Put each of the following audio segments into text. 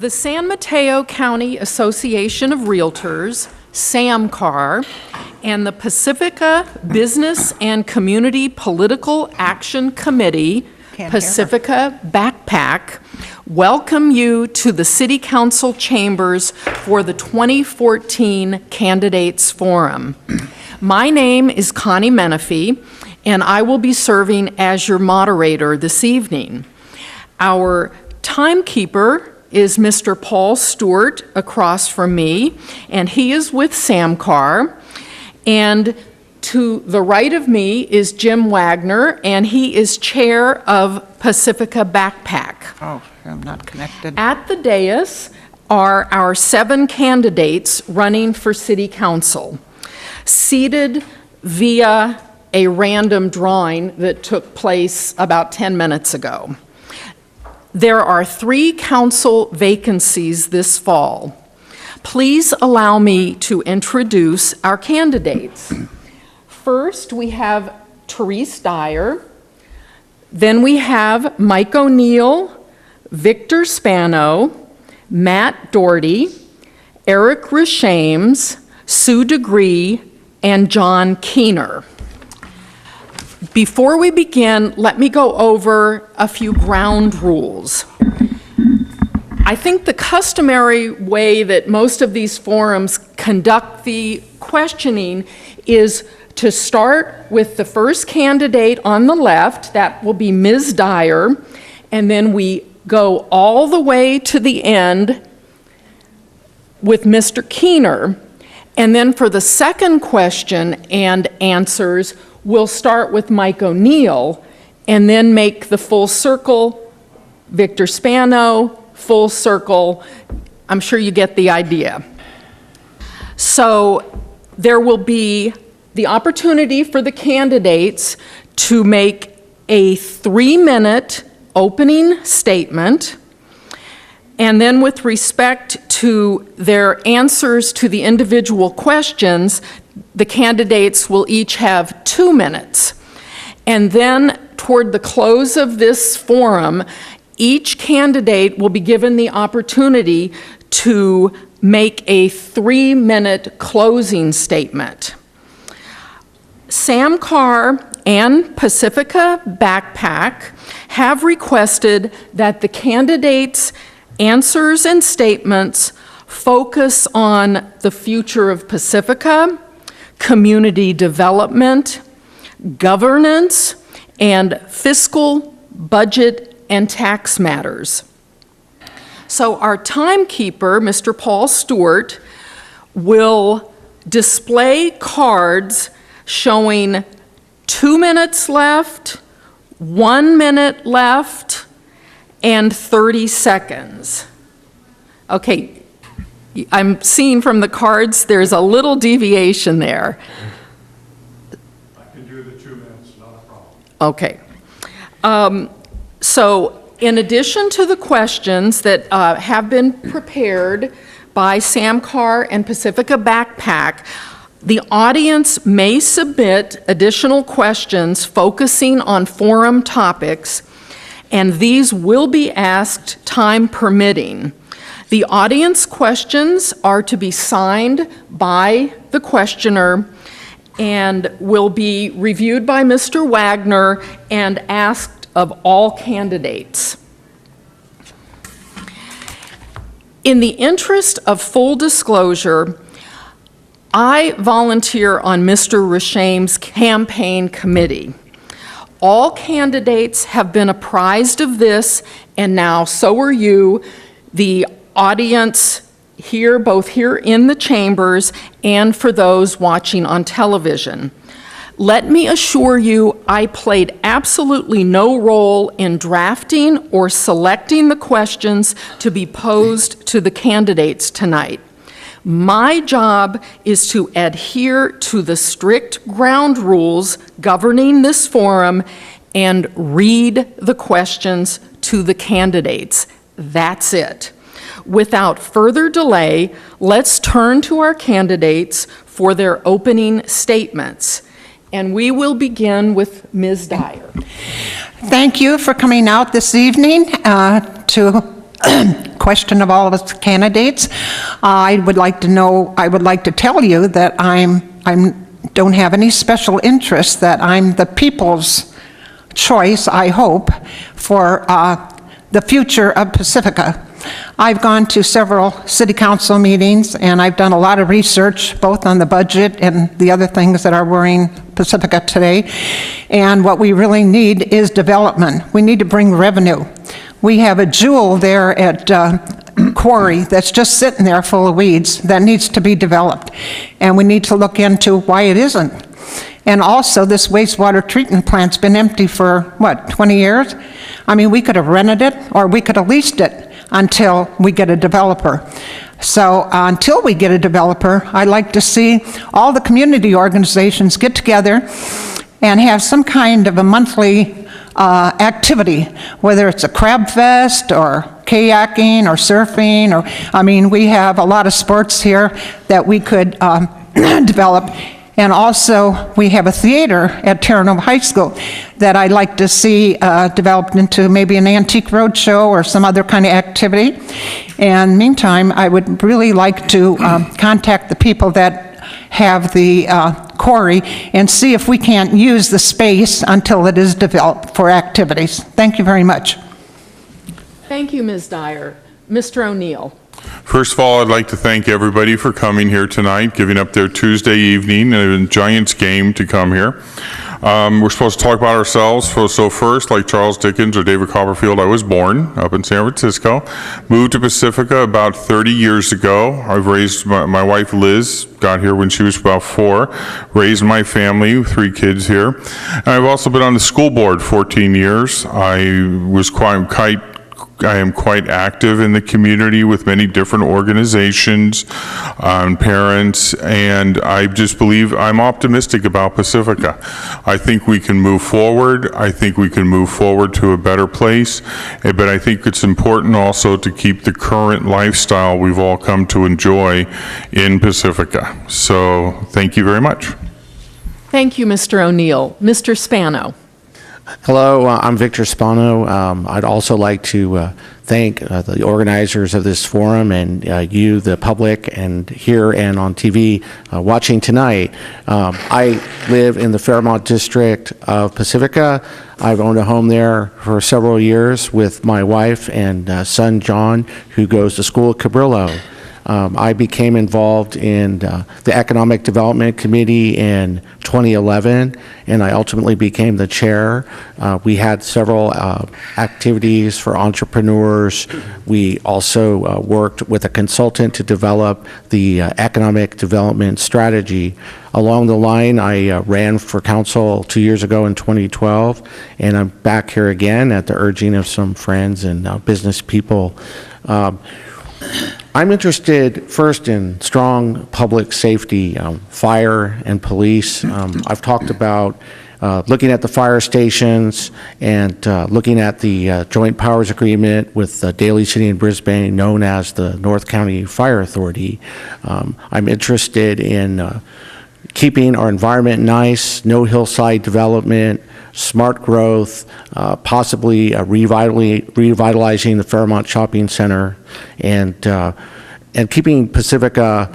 The San Mateo County Association of Realtors, SAMCAR, and the Pacifica Business and Community Political Action Committee, Pacifica PAC, welcome you to the City Council chambers for the 2014 Candidates Forum. My name is Connie Menifee, and I will be serving as your moderator this evening. Our timekeeper is Mr. Paul Stewart across from me, and he is with SAMCAR. And to the right of me is Jim Wagner, and he is chair of Pacifica PAC. Oh, I'm not connected. At the dais are our 7 candidates running for City Council, seated via a random drawing that took place about 10 minutes ago. There are 3 council vacancies this fall. Please allow me to introduce our candidates. First, we have Therese Dyer. Then we have Mike O'Neill, Victor Spano, Matt Doherty, Eric Rishames, Sue DeGree, and John Keener. Before we begin, let me go over a few ground rules. I think the customary way that most of these forums conduct the questioning is to start with the first candidate on the left, that will be Ms. Dyer, and then we go all the way to the end with Mr. Keener, and then for the second question and answers, we'll start with Mike O'Neill and then make the full circle, Victor Spano, full circle. I'm sure you get the idea. So there will be the opportunity for the candidates to make a 3-minute opening statement, and then with respect to their answers to the individual questions, the candidates will each have 2 minutes. And then toward the close of this forum, each candidate will be given the opportunity to make a 3-minute closing statement. SAMCAR and Pacifica PAC have requested that the candidates' answers and statements focus on the future of Pacifica, community development, governance, and fiscal, budget, and tax matters. So our timekeeper, Mr. Paul Stewart, will display cards showing 2 minutes left, 1 minute left, and 30 seconds. Okay. I'm seeing from the cards there's a little deviation there. I can do the 2 minutes, not a problem. Okay. So in addition to the questions that have been prepared by SAMCAR and Pacifica PAC, the audience may submit additional questions focusing on forum topics, and these will be asked time permitting. The audience questions are to be signed by the questioner and will be reviewed by Mr. Wagner and asked of all candidates. In the interest of full disclosure, I volunteer on Mr. Rishames' campaign committee. All candidates have been apprised of this, and now so are you, the audience here, both here in the chambers and for those watching on television. Let me assure you, I played absolutely no role in drafting or selecting the questions to be posed to the candidates tonight. My job is to adhere to the strict ground rules governing this forum and read the questions to the candidates. That's it. Without further delay, let's turn to our candidates for their opening statements. And we will begin with Ms. Dyer. Thank you for coming out this evening to question of all of us candidates. I would like to tell you that I don't have any special interest, that I'm the people's choice, I hope, for the future of Pacifica. I've gone to several city council meetings, and I've done a lot of research, both on the budget and the other things that are worrying Pacifica today. And what we really need is development. We need to bring revenue. We have a jewel there at Quarry that's just sitting there full of weeds that needs to be developed. And we need to look into why it isn't. And also, this wastewater treatment plant's been empty for, 20 years? I mean, we could have rented it, or we could have leased it until we get a developer. So until we get a developer, I'd like to see all the community organizations get together and have some kind of a monthly activity, whether it's a crab fest or kayaking or surfing, or, I mean, we have a lot of sports here that we could develop. And also, we have a theater at Terranova High School that I'd like to see developed into maybe an antique roadshow or some other kind of activity. And meantime, I would really like to contact the people that have the quarry and see if we can't use the space until it is developed for activities. Thank you very much. Thank you, Ms. Dyer. Mr. O'Neill. First of all, I'd like to thank everybody for coming here tonight, giving up their Tuesday evening and a Giants game to come here. We're supposed to talk about ourselves. So first, like Charles Dickens or David Copperfield, I was born up in San Francisco, moved to Pacifica about 30 years ago. I've raised my wife Liz, got here when she was about 4, raised my family, 3 kids here. And I've also been on the school board 14 years. I am quite active in the community with many different organizations, parents, and I just believe I'm optimistic about Pacifica. I think we can move forward. I think we can move forward to a better place, but I think it's important also to keep the current lifestyle we've all come to enjoy in Pacifica. So thank you very much. Thank you, Mr. O'Neill. Mr. Spano. Hello, I'm Victor Spano. I'd also like to thank the organizers of this forum and you, the public, and here and on TV watching tonight. I live in the Fairmont district of Pacifica. I've owned a home there for several years with my wife and son John, who goes to school at Cabrillo. I became involved in the Economic Development Committee in 2011, and I ultimately became the chair. We had several activities for entrepreneurs. We also worked with a consultant to develop the economic development strategy. Along the line, I ran for council 2 years ago in 2012, and I'm back here again at the urging of some friends and business people. I'm interested first in strong public safety, fire and police. I've talked about looking at the fire stations and looking at the joint powers agreement with Daly City and Brisbane, known as the North County Fire Authority. I'm interested in keeping our environment nice, no hillside development, smart growth, possibly revitalizing the Fairmont Shopping Center, and keeping Pacifica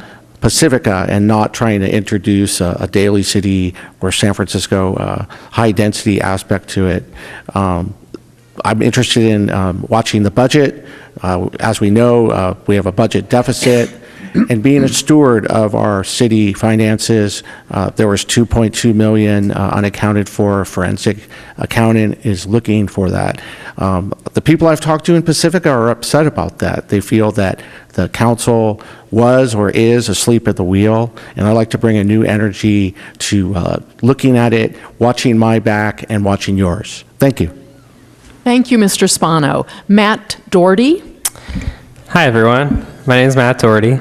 and not trying to introduce a Daly City or San Francisco high density aspect to it. I'm interested in watching the budget. As we know, we have a budget deficit. And being a steward of our city finances, there was $2.2 million unaccounted for. Forensic accountant is looking for that. The people I've talked to in Pacifica are upset about that. They feel that the council was or is asleep at the wheel, and I'd like to bring a new energy to looking at it, watching my back, and watching yours. Thank you. Thank you, Mr. Spano. Matt Doherty. Hi, everyone. My name is Matt Doherty.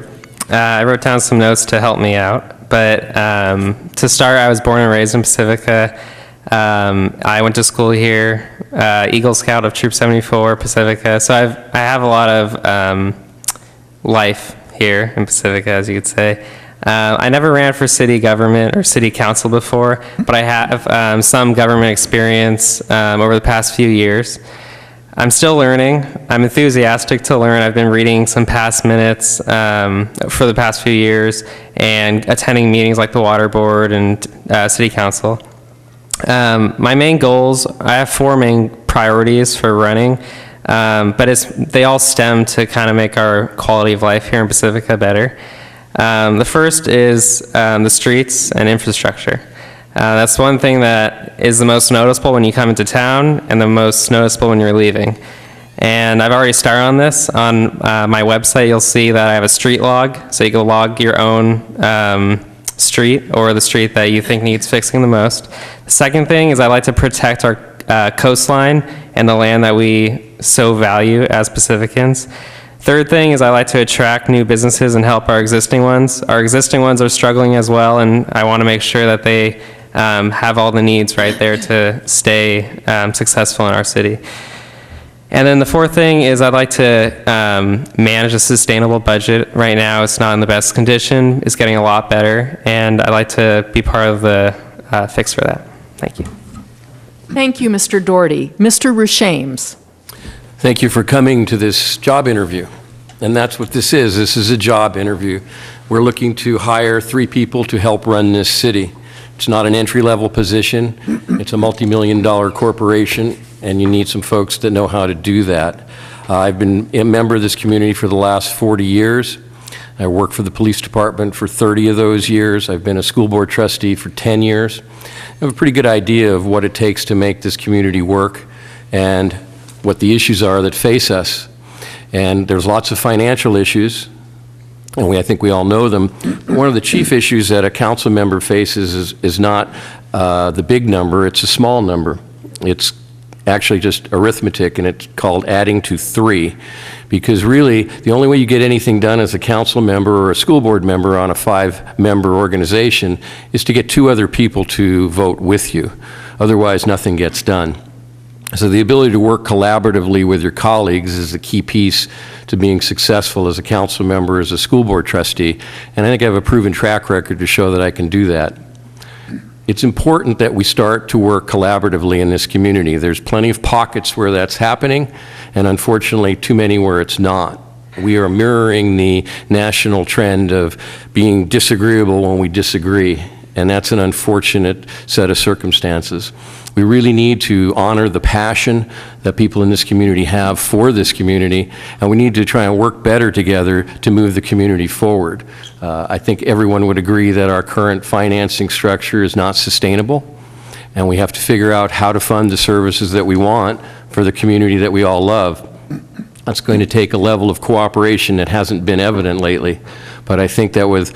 I wrote down some notes to help me out, but to start, I was born and raised in Pacifica. I went to school here, Eagle Scout of Troop 74, Pacifica, so I have a lot of life here in Pacifica, as you could say. I never ran for city government or city council before, but I have some government experience over the past few years. I'm still learning. I'm enthusiastic to learn. I've been reading some past minutes for the past few years and attending meetings like the Water Board and City Council. My main goals, I have 4 main priorities for running, but they all stem to kind of make our quality of life here in Pacifica better. The first is the streets and infrastructure. That's one thing that is the most noticeable when you come into town and the most noticeable when you're leaving. And I've already started on this. On my website, you'll see that I have a street log, so you can log your own street or the street that you think needs fixing the most. The second thing is I like to protect our coastline and the land that we so value as Pacificans. Third thing is I like to attract new businesses and help our existing ones. Our existing ones are struggling as well, and I want to make sure that they have all the needs right there to stay successful in our city. And then the fourth thing is I'd like to manage a sustainable budget. Right now it's not in the best condition. It's getting a lot better, and I'd like to be part of the fix for that. Thank you. Thank you, Mr. Doherty. Mr. Rushames. Thank you for coming to this job interview. And that's what this is. This is a job interview. We're looking to hire 3 people to help run this city. It's not an entry-level position. It's a multi-million-dollar corporation, and you need some folks that know how to do that. I've been a member of this community for the last 40 years. I worked for the police department for 30 of those years. I've been a school board trustee for 10 years. I have a pretty good idea of what it takes to make this community work and what the issues are that face us. And there's lots of financial issues, and I think we all know them. One of the chief issues that a council member faces is not the big number, it's a small number. It's actually just arithmetic, and it's called adding to 3. Because really, the only way you get anything done as a council member or a school board member on a 5-member organization is to get 2 other people to vote with you. Otherwise, nothing gets done. So the ability to work collaboratively with your colleagues is the key piece to being successful as a council member, as a school board trustee, and I think I have a proven track record to show that I can do that. It's important that we start to work collaboratively in this community. There's plenty of pockets where that's happening, and unfortunately too many where it's not. We are mirroring the national trend of being disagreeable when we disagree, and that's an unfortunate set of circumstances. We really need to honor the passion that people in this community have for this community, and we need to try and work better together to move the community forward. I think everyone would agree that our current financing structure is not sustainable, and we have to figure out how to fund the services that we want for the community that we all love. That's going to take a level of cooperation that hasn't been evident lately, but I think that with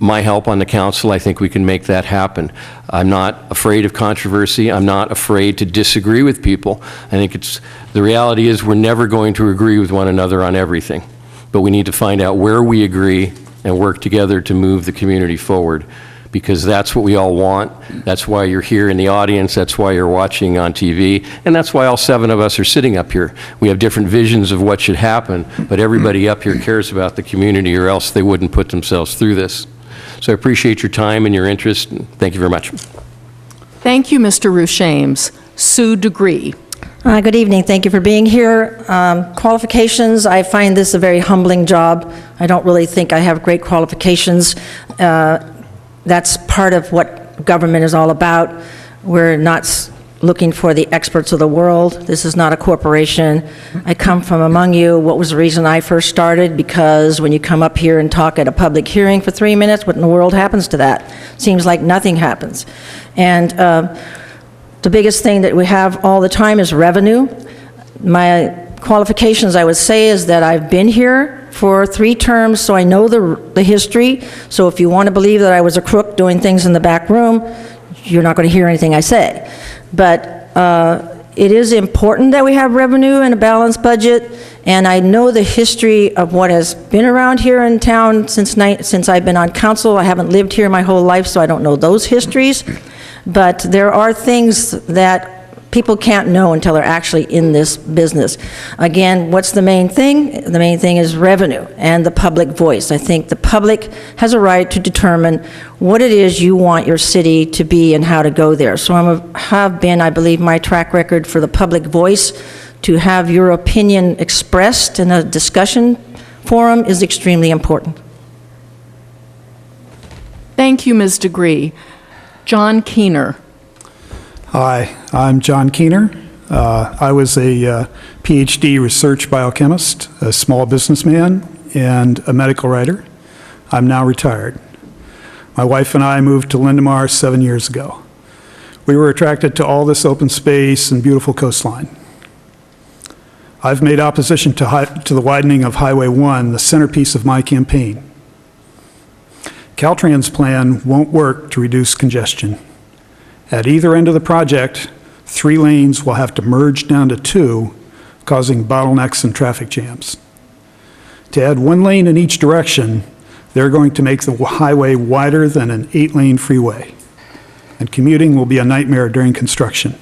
my help on the council, I think we can make that happen. I'm not afraid of controversy. I'm not afraid to disagree with people. I think the reality is we're never going to agree with one another on everything, but we need to find out where we agree and work together to move the community forward, because that's what we all want. That's why you're here in the audience. That's why you're watching on TV, and that's why all 7 of us are sitting up here. We have different visions of what should happen, but everybody up here cares about the community, or else they wouldn't put themselves through this. So I appreciate your time and your interest. Thank you very much. Thank you, Mr. Rushames. Sue Degree. Good evening. Thank you for being here. Qualifications, I find this a very humbling job. I don't really think I have great qualifications. That's part of what government is all about. We're not looking for the experts of the world. This is not a corporation. I come from among you. What was the reason I first started? Because when you come up here and talk at a public hearing for 3 minutes, what in the world happens to that? Seems like nothing happens. And the biggest thing that we have all the time is revenue. My qualifications, I would say, is that I've been here for 3 terms, so I know the history. So if you want to believe that I was a crook doing things in the back room, you're not going to hear anything I say. But it is important that we have revenue and a balanced budget, and I know the history of what has been around here in town since I've been on council. I haven't lived here my whole life, so I don't know those histories. But there are things that people can't know until they're actually in this business. Again, what's the main thing? The main thing is revenue and the public voice. I think the public has a right to determine what it is you want your city to be and how to go there. So I believe my track record for the public voice to have your opinion expressed in a discussion forum is extremely important. Thank you, Ms. Degree. John Keener. Hi, I'm John Keener. I was a PhD research biochemist, a small businessman, and a medical writer. I'm now retired. My wife and I moved to Lindemar 7 years ago. We were attracted to all this open space and beautiful coastline. I've made opposition to the widening of Highway 1 the centerpiece of my campaign. Caltrans' plan won't work to reduce congestion. At either end of the project, 3 lanes will have to merge down to 2, causing bottlenecks and traffic jams. To add 1 lane in each direction, they're going to make the highway wider than an 8-lane freeway, and commuting will be a nightmare during construction.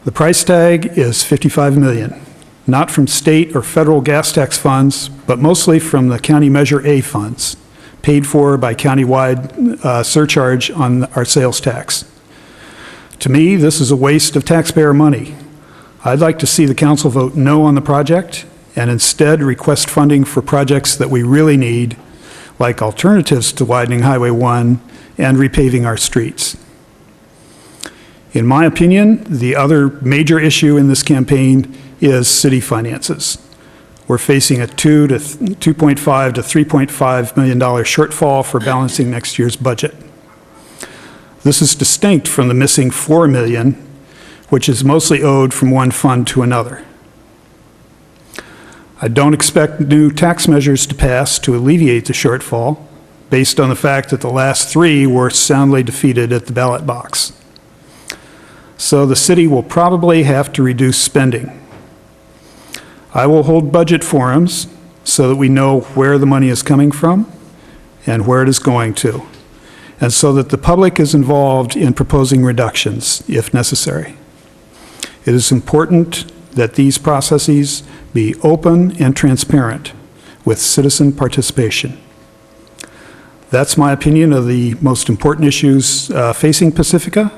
The price tag is $55 million, not from state or federal gas tax funds, but mostly from the County Measure A funds, paid for by countywide surcharge on our sales tax. To me, this is a waste of taxpayer money. I'd like to see the council vote no on the project and instead request funding for projects that we really need, like alternatives to widening Highway 1 and repaving our streets. In my opinion, the other major issue in this campaign is city finances. We're facing a $2.5 to $3.5 million shortfall for balancing next year's budget. This is distinct from the missing $4 million, which is mostly owed from one fund to another. I don't expect new tax measures to pass to alleviate the shortfall, based on the fact that the last 3 were soundly defeated at the ballot box. So the city will probably have to reduce spending. I will hold budget forums so that we know where the money is coming from and where it is going to, and so that the public is involved in proposing reductions if necessary. It is important that these processes be open and transparent with citizen participation. That's my opinion of the most important issues facing Pacifica.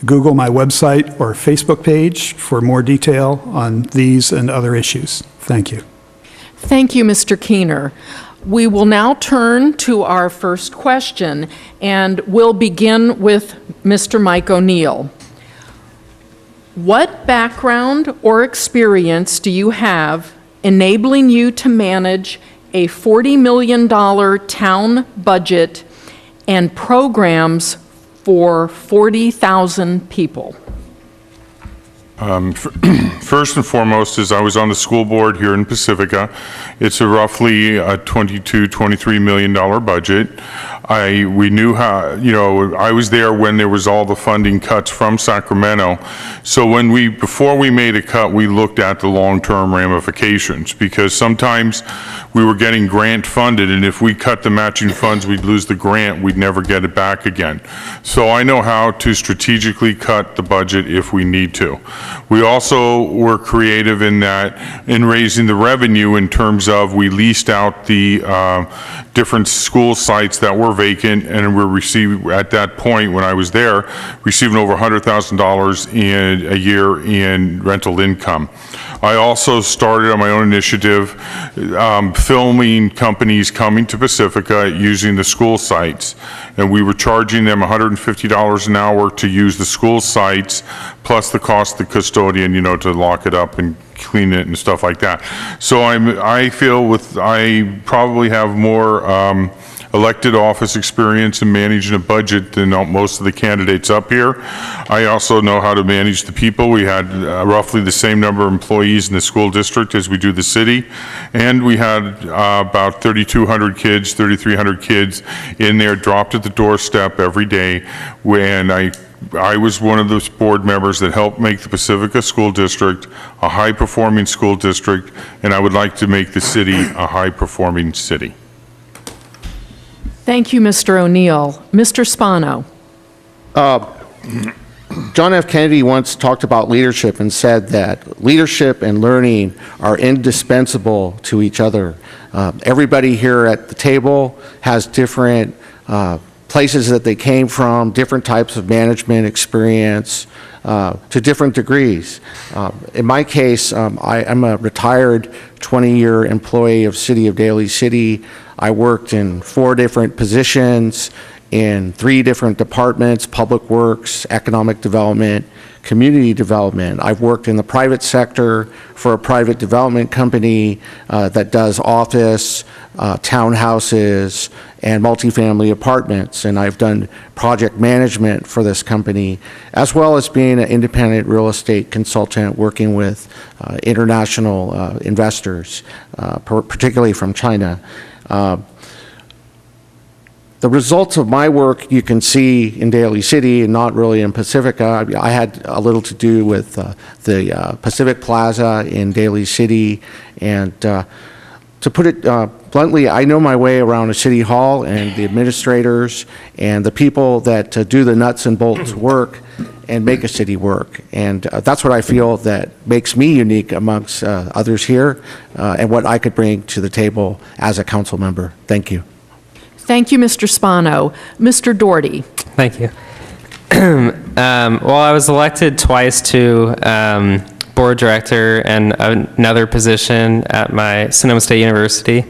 Google my website or Facebook page for more detail on these and other issues. Thank you. Thank you, Mr. Keener. We will now turn to our first question, and we'll begin with Mr. Mike O'Neill. What background or experience do you have enabling you to manage a $40 million town budget and programs for 40,000 people? First and foremost is I was on the school board here in Pacifica. It's roughly a $22-23 million budget. We knew how, I was there when there was all the funding cuts from Sacramento. So before we made a cut, we looked at the long-term ramifications, because sometimes we were getting grant funded, and if we cut the matching funds, we'd lose the grant, we'd never get it back again. So I know how to strategically cut the budget if we need to. We also were creative in raising the revenue in terms of we leased out the different school sites that were vacant, and we're receiving, at that point when I was there, receiving over $100,000 in a year in rental income. I also started on my own initiative filming companies coming to Pacifica using the school sites, and we were charging them $150 an hour to use the school sites, plus the cost of the custodian, to lock it up and clean it and stuff like that. So I feel I probably have more elected office experience in managing a budget than most of the candidates up here. I also know how to manage the people. We had roughly the same number of employees in the school district as we do the city, and we had about 3,200 kids, 3,300 kids in there, dropped at the doorstep every day. When I was one of those board members that helped make the Pacifica School District a high-performing school district, and I would like to make the city a high-performing city. Thank you, Mr. O'Neill. Mr. Spano. John F. Kennedy once talked about leadership and said that leadership and learning are indispensable to each other. Everybody here at the table has different places that they came from, different types of management experience, to different degrees. In my case, I'm a retired 20-year employee of City of Daly City. I worked in 4 different positions in 3 different departments: public works, economic development, community development. I've worked in the private sector for a private development company that does office, townhouses, and multifamily apartments. And I've done project management for this company, as well as being an independent real estate consultant working with international investors, particularly from China. The results of my work you can see in Daly City and not really in Pacifica. I had a little to do with the Pacific Plaza in Daly City, and to put it bluntly, I know my way around a city hall and the administrators and the people that do the nuts and bolts work and make a city work. And that's what I feel that makes me unique amongst others here, and what I could bring to the table as a council member. Thank you. Thank you, Mr. Spano. Mr. Doherty. Thank you. Well, I was elected twice to board director and another position at my Sonoma State University.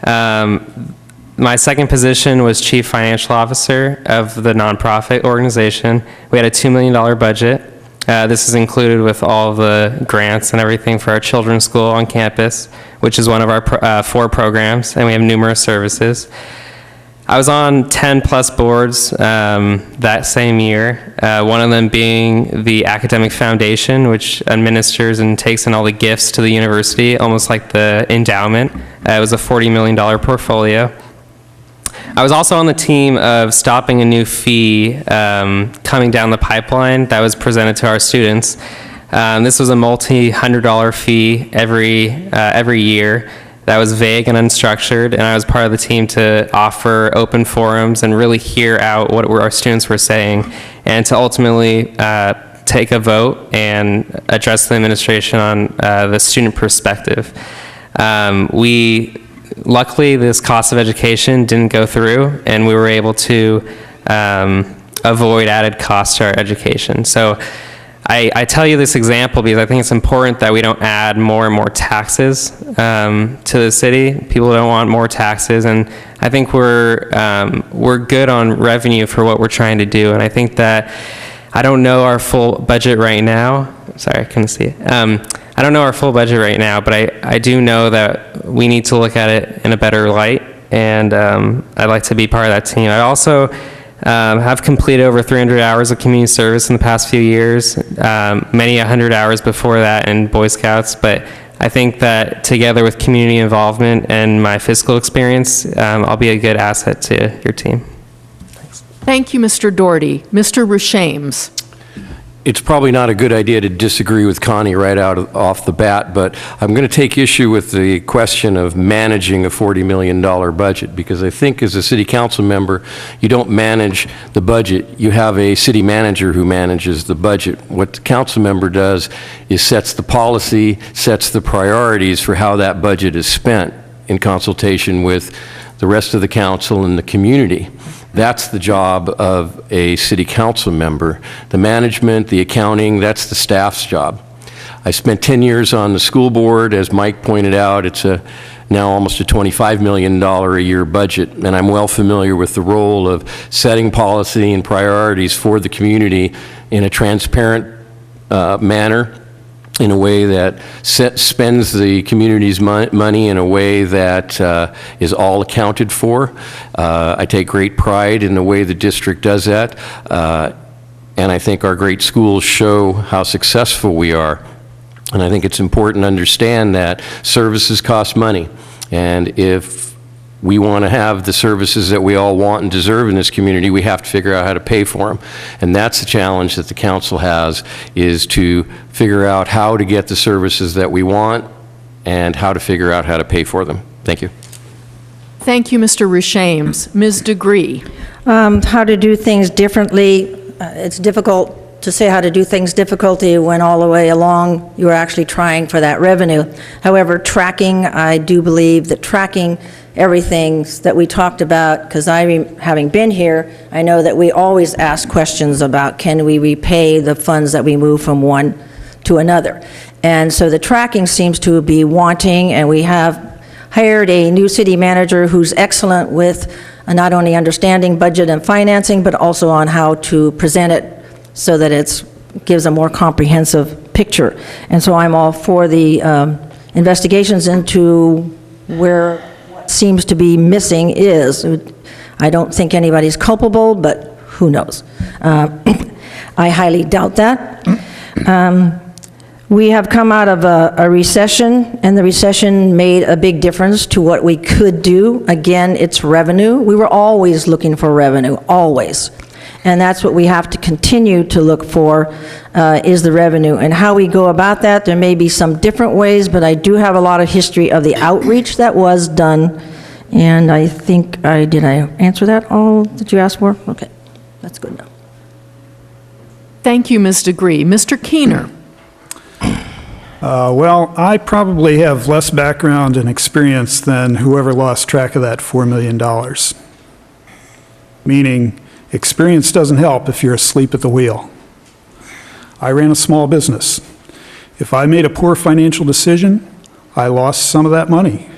My second position was chief financial officer of the nonprofit organization. We had a $2 million budget. This is included with all the grants and everything for our children's school on campus, which is one of our 4 programs, and we have numerous services. I was on 10 plus boards that same year, one of them being the Academic Foundation, which administers and takes in all the gifts to the university, almost like the endowment. It was a $40 million portfolio. I was also on the team of stopping a new fee coming down the pipeline that was presented to our students. This was a multi-$100 fee every year. That was vague and unstructured, and I was part of the team to offer open forums and really hear out what our students were saying, and to ultimately take a vote and address the administration on the student perspective. Luckily, this cost of education didn't go through, and we were able to avoid added costs to our education. So I tell you this example because I think it's important that we don't add more and more taxes to the city. People don't want more taxes, and I think we're good on revenue for what we're trying to do. And I think that I don't know our full budget right now. Sorry, I couldn't see it. I don't know our full budget right now, but I do know that we need to look at it in a better light, and I'd like to be part of that team. I also have completed over 300 hours of community service in the past few years, many 100 hours before that in Boy Scouts, but I think that together with community involvement and my fiscal experience, I'll be a good asset to your team. Thanks. Thank you, Mr. Doherty. Mr. Rushames. It's probably not a good idea to disagree with Connie right off the bat, but I'm going to take issue with the question of managing a $40 million budget, because I think as a city council member, you don't manage the budget. You have a city manager who manages the budget. What the council member does is sets the policy, sets the priorities for how that budget is spent in consultation with the rest of the council and the community. That's the job of a city council member. The management, the accounting, that's the staff's job. I spent 10 years on the school board. As Mike pointed out, it's now almost a $25 million a year budget, and I'm well familiar with the role of setting policy and priorities for the community in a transparent manner, in a way that spends the community's money in a way that is all accounted for. I take great pride in the way the district does that, and I think our great schools show how successful we are. And I think it's important to understand that services cost money, and if we want to have the services that we all want and deserve in this community, we have to figure out how to pay for them. And that's the challenge that the council has, is to figure out how to get the services that we want and how to figure out how to pay for them. Thank you. Thank you, Mr. Rushames. Ms. Degree. How to do things differently. It's difficult to say how to do things difficulty when all the way along you were actually trying for that revenue. However, tracking, I do believe that tracking everything that we talked about, because having been here, I know that we always ask questions about can we repay the funds that we move from one to another. And so the tracking seems to be wanting, and we have hired a new city manager who's excellent with not only understanding budget and financing, but also on how to present it so that it gives a more comprehensive picture. And so I'm all for the investigations into where what seems to be missing is. I don't think anybody's culpable, but who knows? I highly doubt that. We have come out of a recession, and the recession made a big difference to what we could do. Again, it's revenue. We were always looking for revenue, always. And that's what we have to continue to look for, is the revenue. And how we go about that, there may be some different ways, but I do have a lot of history of the outreach that was done. And I think did I answer that all that you asked for? Okay, that's good enough. Thank you, Ms. Degree. Mr. Keener. Well, I probably have less background and experience than whoever lost track of that $4 million. Meaning, experience doesn't help if you're asleep at the wheel. I ran a small business. If I made a poor financial decision, I lost some of that money.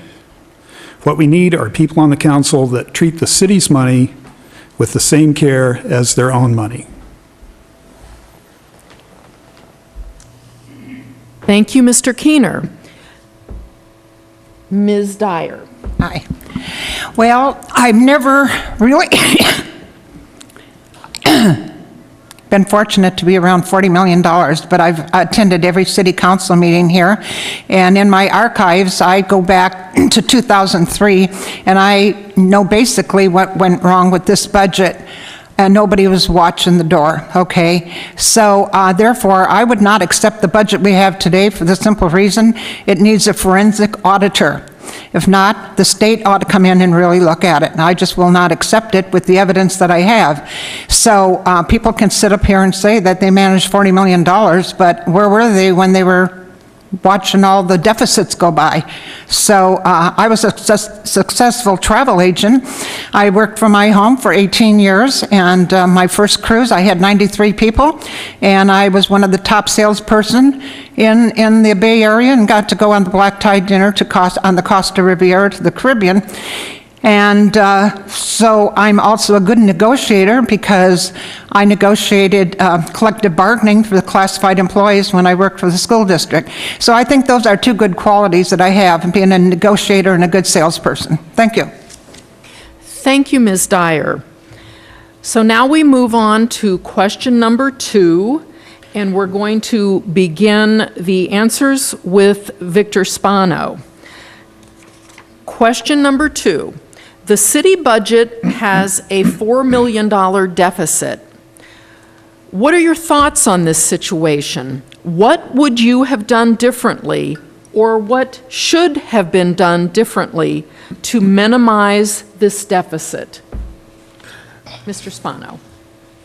What we need are people on the council that treat the city's money with the same care as their own money. Thank you, Mr. Keener. Ms. Dyer. Hi. Well, I've never really been fortunate to be around $40 million, but I've attended every city council meeting here. And in my archives, I go back to 2003, and I know basically what went wrong with this budget. And nobody was watching the door, okay? So therefore, I would not accept the budget we have today for the simple reason it needs a forensic auditor. If not, the state ought to come in and really look at it. And I just will not accept it with the evidence that I have. So people can sit up here and say that they managed $40 million, but where were they when they were watching all the deficits go by? So I was a successful travel agent. I worked from my home for 18 years, and my first cruise, I had 93 people, and I was one of the top salesperson in the Bay Area, and got to go on the black tie dinner on the Costa Riviera to the Caribbean. And so I'm also a good negotiator because I negotiated collective bargaining for the classified employees when I worked for the school district. So I think those are two good qualities that I have, being a negotiator and a good salesperson. Thank you. Thank you, Ms. Dyer. So now we move on to question number 2, and we're going to begin the answers with Victor Spano. Question number 2. The city budget has a $4 million deficit. What are your thoughts on this situation? What would you have done differently, or what should have been done differently to minimize this deficit? Mr. Spano.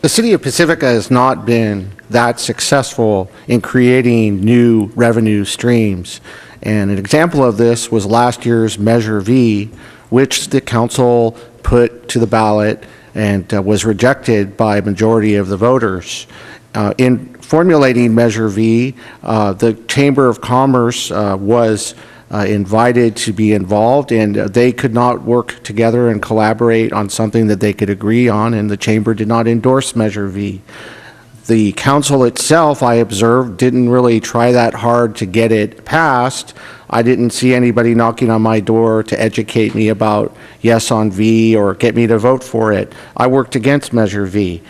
The city of Pacifica has not been that successful in creating new revenue streams. And an example of this was last year's Measure V, which the council put to the ballot and was rejected by a majority of the voters. In formulating Measure V, the Chamber of Commerce was invited to be involved, and they could not work together and collaborate on something that they could agree on, and the Chamber did not endorse Measure V. The council itself, I observed, didn't really try that hard to get it passed. I didn't see anybody knocking on my door to educate me about yes on V or get me to vote for it. I worked against Measure V.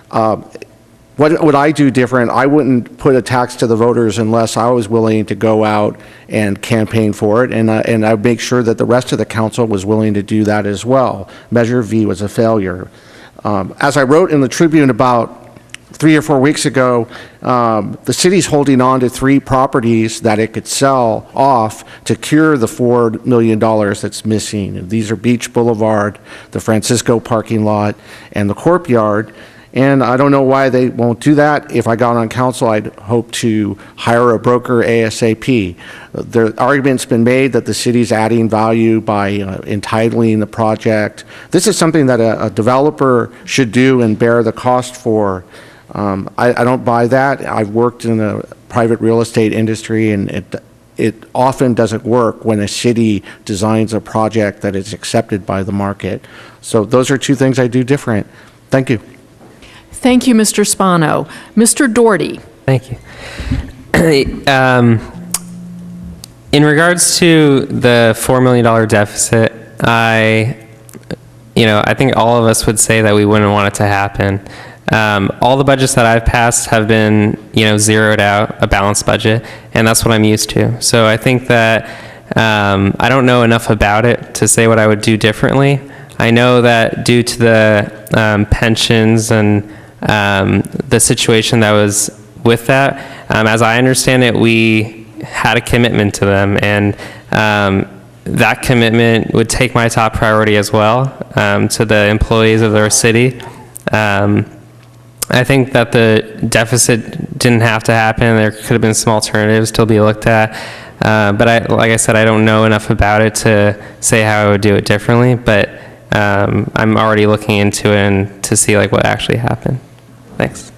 What would I do different? I wouldn't put a tax to the voters unless I was willing to go out and campaign for it, and I would make sure that the rest of the council was willing to do that as well. Measure V was a failure. As I wrote in the Tribune about 3 or 4 weeks ago, the city's holding on to 3 properties that it could sell off to cure the $4 million that's missing. And these are Beach Boulevard, the Francisco parking lot, and the Courtyard. And I don't know why they won't do that. If I got on council, I'd hope to hire a broker ASAP. The argument's been made that the city's adding value by entitling the project. This is something that a developer should do and bear the cost for. I don't buy that. I've worked in the private real estate industry, and it often doesn't work when a city designs a project that is accepted by the market. So those are two things I do different. Thank you. Thank you, Mr. Spano. Mr. Doherty. Thank you. In regards to the $4 million deficit, I think all of us would say that we wouldn't want it to happen. All the budgets that I've passed have been, zeroed out, a balanced budget, and that's what I'm used to. So I think that I don't know enough about it to say what I would do differently. I know that due to the pensions and the situation that was with that, as I understand it, we had a commitment to them, and that commitment would take my top priority as well to the employees of our city. I think that the deficit didn't have to happen. There could have been some alternatives to be looked at. But like I said, I don't know enough about it to say how I would do it differently, but I'm already looking into it and to see what actually happened. Thanks.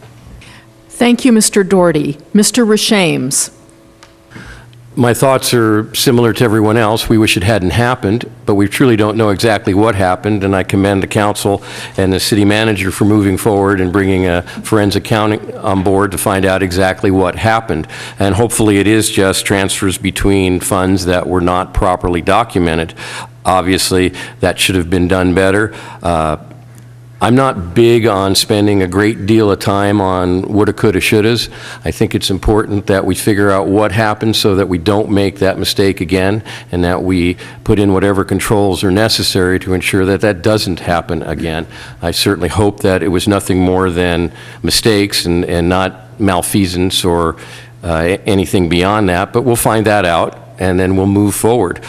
Thank you, Mr. Doherty. Mr. Rashames. My thoughts are similar to everyone else. We wish it hadn't happened, but we truly don't know exactly what happened, and I commend the council and the city manager for moving forward and bringing a forensic accounting on board to find out exactly what happened. And hopefully it is just transfers between funds that were not properly documented. Obviously, that should have been done better. I'm not big on spending a great deal of time on woulda, coulda, shouldas. I think it's important that we figure out what happened so that we don't make that mistake again, and that we put in whatever controls are necessary to ensure that that doesn't happen again. I certainly hope that it was nothing more than mistakes and not malfeasance or anything beyond that, but we'll find that out and then we'll move forward.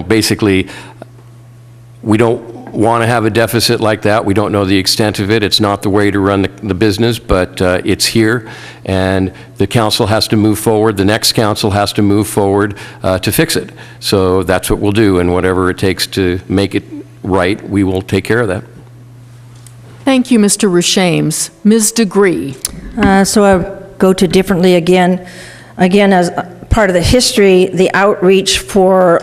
Basically, we don't want to have a deficit like that. We don't know the extent of it. It's not the way to run the business, but it's here, and the council has to move forward. The next council has to move forward to fix it. So that's what we'll do, and whatever it takes to make it right, we will take care of that. Thank you, Mr. Rashames. Ms. Degree. So I go to differently again. Again, as part of the history, the outreach for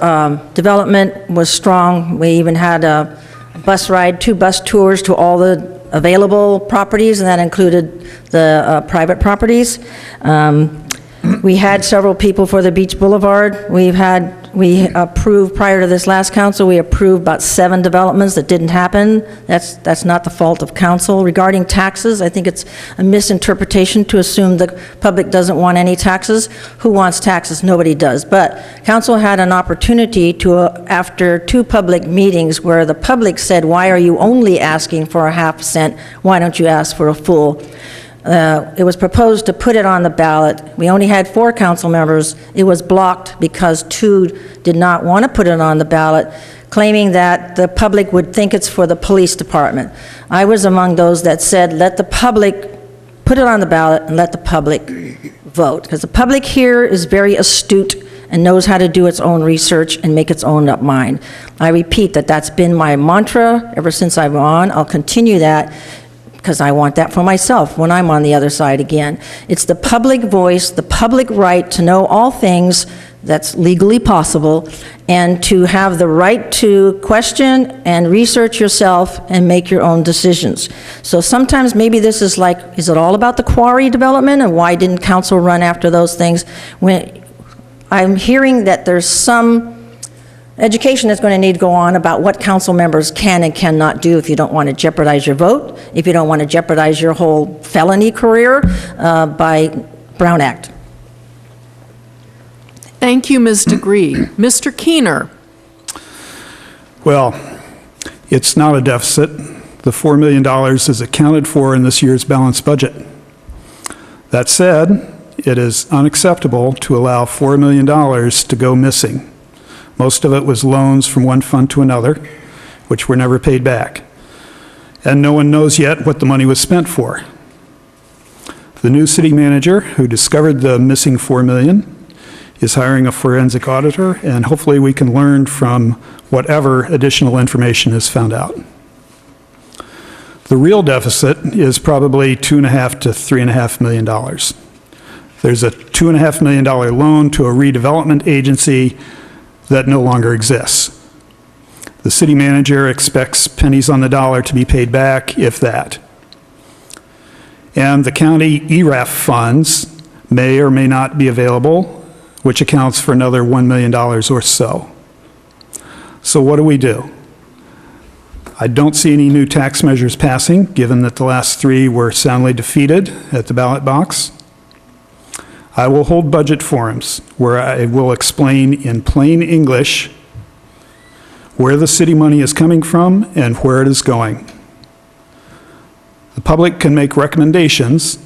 development was strong. We even had a bus ride, 2 bus tours to all the available properties, and that included the private properties. We had several people for the Beach Boulevard. We approved, prior to this last council, we approved about 7 developments that didn't happen. That's not the fault of council. Regarding taxes, I think it's a misinterpretation to assume the public doesn't want any taxes. Who wants taxes? Nobody does. But council had an opportunity to, after 2 public meetings where the public said, why are you only asking for a half cent? Why don't you ask for a full? It was proposed to put it on the ballot. We only had 4 council members. It was blocked because 2 did not want to put it on the ballot, claiming that the public would think it's for the police department. I was among those that said, let the public put it on the ballot and let the public vote, because the public here is very astute and knows how to do its own research and make its own up mind. I repeat that that's been my mantra ever since I'm on. I'll continue that, because I want that for myself when I'm on the other side again. It's the public voice, the public right to know all things that's legally possible, and to have the right to question and research yourself and make your own decisions. So sometimes maybe this is like, is it all about the quarry development, and why didn't council run after those things? When I'm hearing that there's some education that's going to need to go on about what council members can and cannot do if you don't want to jeopardize your vote, if you don't want to jeopardize your whole felony career by Brown Act. Thank you, Ms. Degree. Mr. Keener. Well, it's not a deficit. The $4 million is accounted for in this year's balanced budget. That said, it is unacceptable to allow $4 million to go missing. Most of it was loans from one fund to another, which were never paid back. and no one knows yet what the money was spent for. The new city manager, who discovered the missing $4 million, is hiring a forensic auditor, and hopefully we can learn from whatever additional information is found out. The real deficit is probably $2.5 to $3.5 million. There's a $2.5 million loan to a redevelopment agency that no longer exists. The city manager expects pennies on the dollar to be paid back, if that. And the county ERAF funds may or may not be available, which accounts for another $1 million or so. So what do? I don't see any new tax measures passing, given that the last 3 were soundly defeated at the ballot box. I will hold budget forums where I will explain in plain English where the city money is coming from and where it is going. The public can make recommendations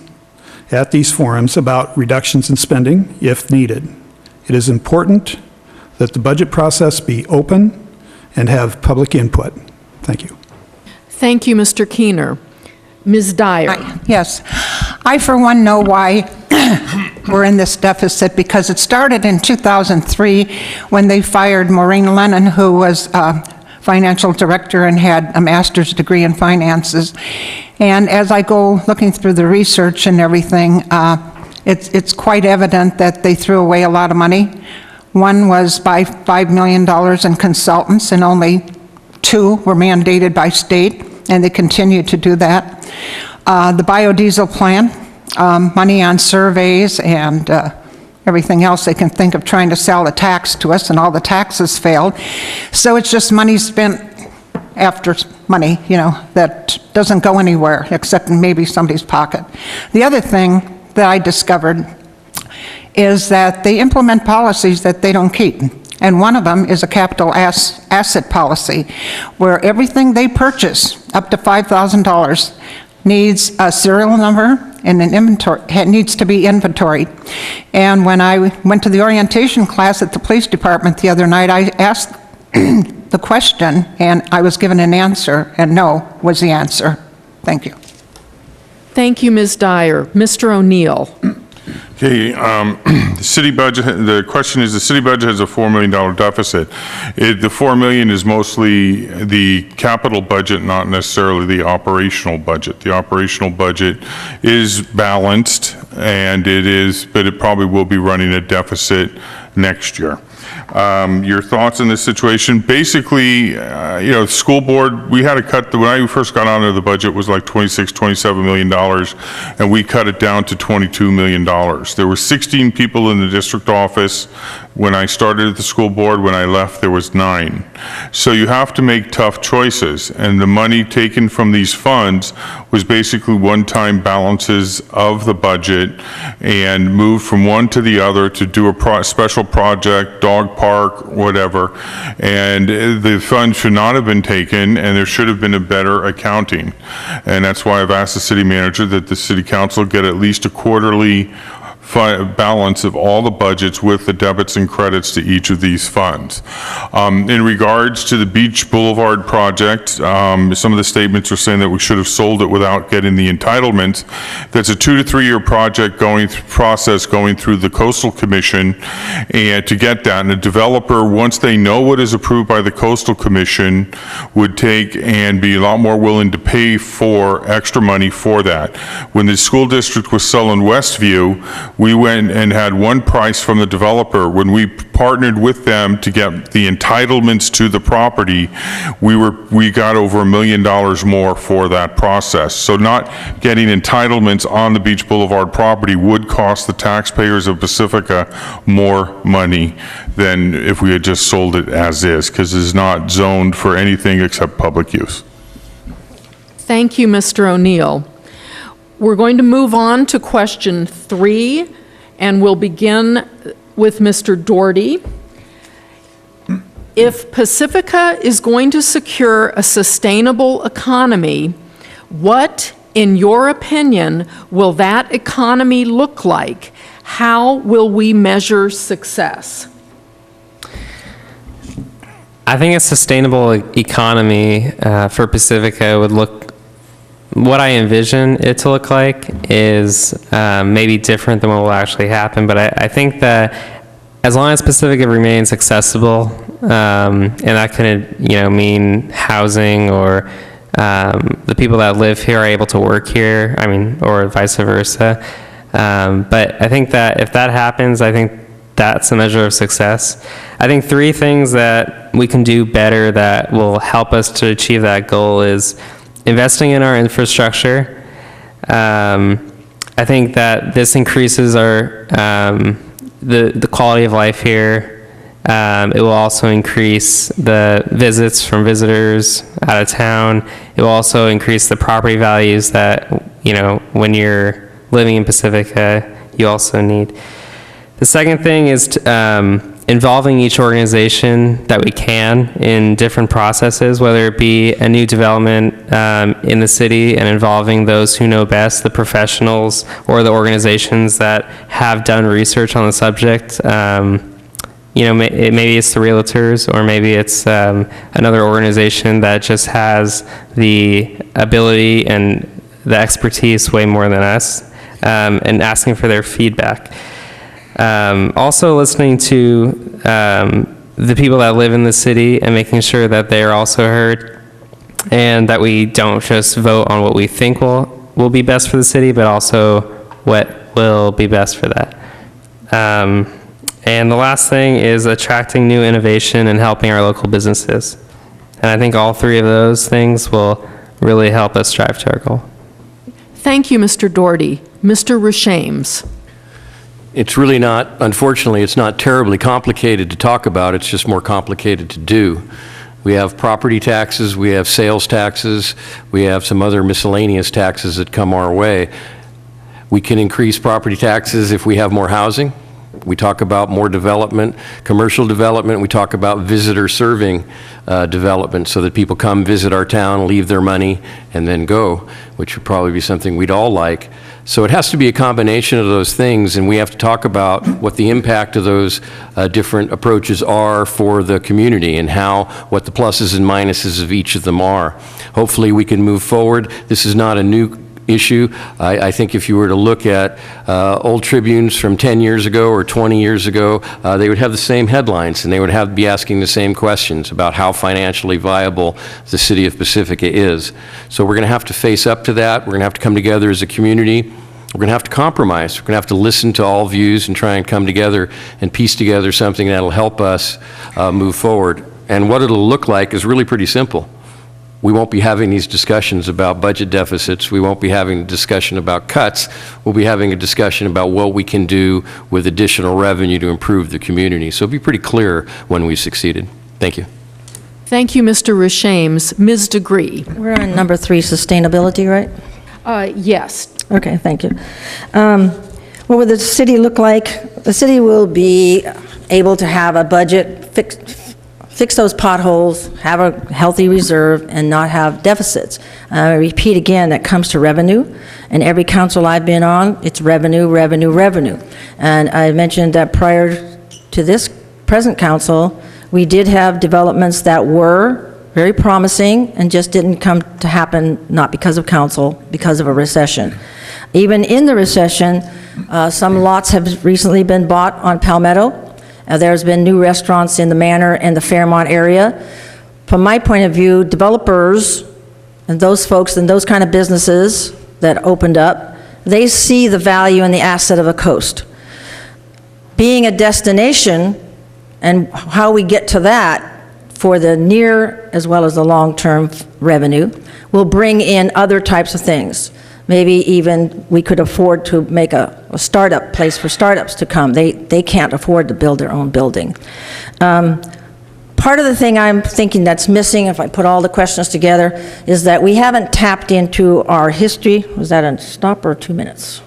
at these forums about reductions in spending if needed. It is important that the budget process be open and have public input. Thank you. Thank you, Mr. Keener. Ms. Dyer. Yes. I, for one, know why we're in this deficit, because it started in 2003 when they fired Maureen Lennon, who was financial director and had a master's degree in finances. And as I go looking through the research and everything, it's quite evident that they threw away a lot of money. One was by $5 million in consultants, and only 2 were mandated by state, and they continue to do that. The biodiesel plant, money on surveys and everything else they can think of trying to sell the tax to us, and all the taxes failed. So it's just money spent after money, that doesn't go anywhere except in maybe somebody's pocket. The other thing that I discovered is that they implement policies that they don't keep. And one of them is a capital asset policy, where everything they purchase up to $5,000 needs a serial number and an inventory, it needs to be inventoried. And when I went to the orientation class at the police department the other night, I asked the question, and I was given an answer, and no was the answer. Thank you. Thank you, Ms. Dyer. Mr. O'Neill. Okay, the city budget, the question is, the city budget has a $4 million deficit. The $4 million is mostly the capital budget, not necessarily the operational budget. The operational budget is balanced, and but it probably will be running a deficit next year. Your thoughts on this situation? Basically, school board, we had to cut, when I first got onto the budget, was like $27 million, and we cut it down to $22 million. There were 16 people in the district office when I started at the school board. When I left, there was 9. So you have to make tough choices, and the money taken from these funds was basically one-time balances of the budget and moved from one to the other to do a special project, dog park, whatever, and the funds should not have been taken, and there should have been a better accounting. And that's why I've asked the city manager that the city council get at least a quarterly balance of all the budgets with the debits and credits to each of these funds. In regards to the Beach Boulevard project, some of the statements are saying that we should have sold it without getting the entitlements. That's a 2 to 3 year project process going through the Coastal Commission, and to get that, and a developer, once they know what is approved by the Coastal Commission, would take and be a lot more willing to pay for extra money for that. When the school district was selling Westview, we went and had one price from the developer. When we partnered with them to get the entitlements to the property, we got over $1 million more for that process. So not getting entitlements on the Beach Boulevard property would cost the taxpayers of Pacifica more money than if we had just sold it as is, because it's not zoned for anything except public use. Thank you, Mr. O'Neill. We're going to move on to question 3, and we'll begin with Mr. Doherty. If Pacifica is going to secure a sustainable economy, what, in your opinion, will that economy look like? How will we measure success? I think a sustainable economy for Pacifica would look what I envision it to look like is maybe different than what will actually happen, but I think that as long as Pacifica remains accessible, and that could, mean housing or the people that live here are able to work here, or vice versa. But I think that if that happens, I think that's a measure of success. I think 3 things that we can do better that will help us to achieve that goal is investing in our infrastructure. I think that this increases our the quality of life here. It will also increase the visits from visitors out of town. It will also increase the property values that, when you're living in Pacifica, you also need. The second thing is involving each organization that we can in different processes, whether it be a new development in the city and involving those who know best, the professionals or the organizations that have done research on the subject. Maybe it's the Realtors, or maybe it's another organization that just has the ability and the expertise way more than us, and asking for their feedback. Also listening to the people that live in the city and making sure that they are also heard, and that we don't just vote on what we think will be best for the city, but also what will be best for that. And the last thing is attracting new innovation and helping our local businesses. And I think all 3 of those things will really help us strive to our goal. Thank you, Mr. Doherty. Mr. Rashames. It's really not, unfortunately, it's not terribly complicated to talk about. It's just more complicated to do. We have property taxes, we have sales taxes, we have some other miscellaneous taxes that come our way. We can increase property taxes if we have more housing. We talk about more development, commercial development. We talk about visitor serving development, so that people come visit our town, leave their money, and then go, which would probably be something we'd all like. So it has to be a combination of those things, and we have to talk about what the impact of those different approaches are for the community, and what the pluses and minuses of each of them are. Hopefully we can move forward. This is not a new issue. I think if you were to look at old Tribunes from 10 years ago or 20 years ago, they would have the same headlines, and they would be asking the same questions about how financially viable the city of Pacifica is. So we're going to have to face up to that. We're going to have to come together as a community. We're going to have to compromise. We're going to have to listen to all views and try and come together and piece together something that'll help us move forward. And what it'll look like is really pretty simple. We won't be having these discussions about budget deficits. We won't be having a discussion about cuts. We'll be having a discussion about what we can do with additional revenue to improve the community. So it'll be pretty clear when we've succeeded. Thank you. Thank you, Mr. Rashames. Ms. Degree. We're on number 3, sustainability, right? Yes. Okay, thank you. What will the city look like? The city will be able to have a budget, fix those potholes, have a healthy reserve, and not have deficits. I repeat again, that comes to revenue. And every council I've been on, it's revenue, revenue, revenue. And I mentioned that prior to this present council, we did have developments that were very promising and just didn't come to happen, not because of council, because of a recession. Even in the recession, some lots have recently been bought on Palmetto. There's been new restaurants in the Manor and the Fairmont area. From my point of view, developers and those folks and those kind of businesses that opened up, they see the value and the asset of a coast. Being a destination and how we get to that for the near as well as the long-term revenue will bring in other types of things. Maybe even we could afford to make a startup place for startups to come. They can't afford to build their own building. Part of the thing I'm thinking that's missing, if I put all the questions together, is that we haven't tapped into our history. Was that a stop or 2 minutes?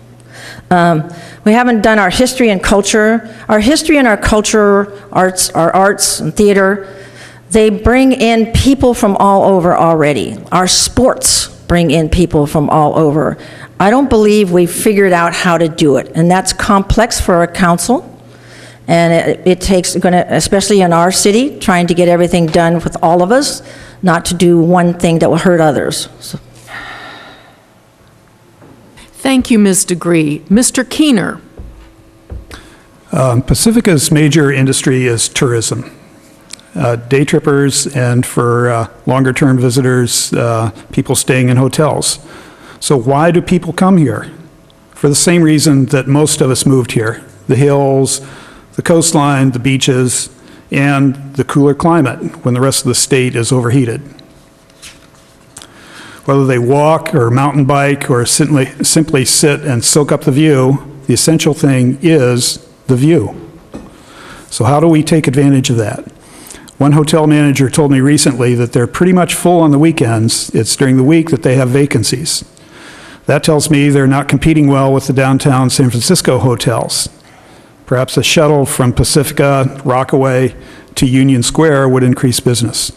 We haven't done our history and culture. Our history and our culture, our arts and theater, they bring in people from all over already. Our sports bring in people from all over. I don't believe we've figured out how to do it, and that's complex for a council, and it takes, especially in our city, trying to get everything done with all of us, not to do one thing that will hurt others. So. Thank you, Ms. Degree. Mr. Keener. Pacifica's major industry is tourism. Day trippers and for longer-term visitors, people staying in hotels. So why do people come here? For the same reason that most of us moved here: the hills, the coastline, the beaches, and the cooler climate when the rest of the state is overheated. Whether they walk or mountain bike or simply sit and soak up the view, the essential thing is the view. So how do we take advantage of that? One hotel manager told me recently that they're pretty much full on the weekends. It's during the week that they have vacancies. That tells me they're not competing well with the downtown San Francisco hotels. Perhaps a shuttle from Pacifica, Rockaway to Union Square would increase business.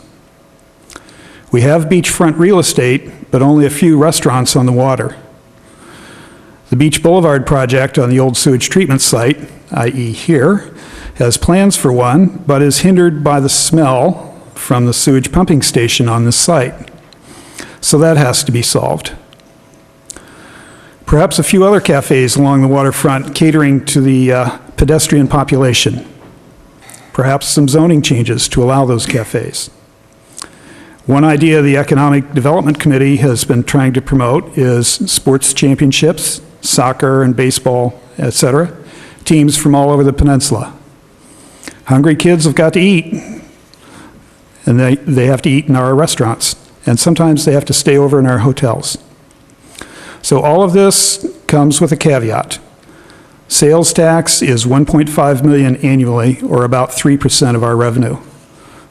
We have beachfront real estate, but only a few restaurants on the water. The Beach Boulevard project on the old sewage treatment site, i.e. here, has plans for one, but is hindered by the smell from the sewage pumping station on this site. So that has to be solved. Perhaps a few other cafes along the waterfront catering to the pedestrian population. Perhaps some zoning changes to allow those cafes. One idea the Economic Development Committee has been trying to promote is sports championships, soccer and baseball, etc., teams from all over the peninsula. Hungry kids have got to eat, and they have to eat in our restaurants, and sometimes they have to stay over in our hotels. So all of this comes with a caveat. Sales tax is $1.5 million annually, or about 3% of our revenue.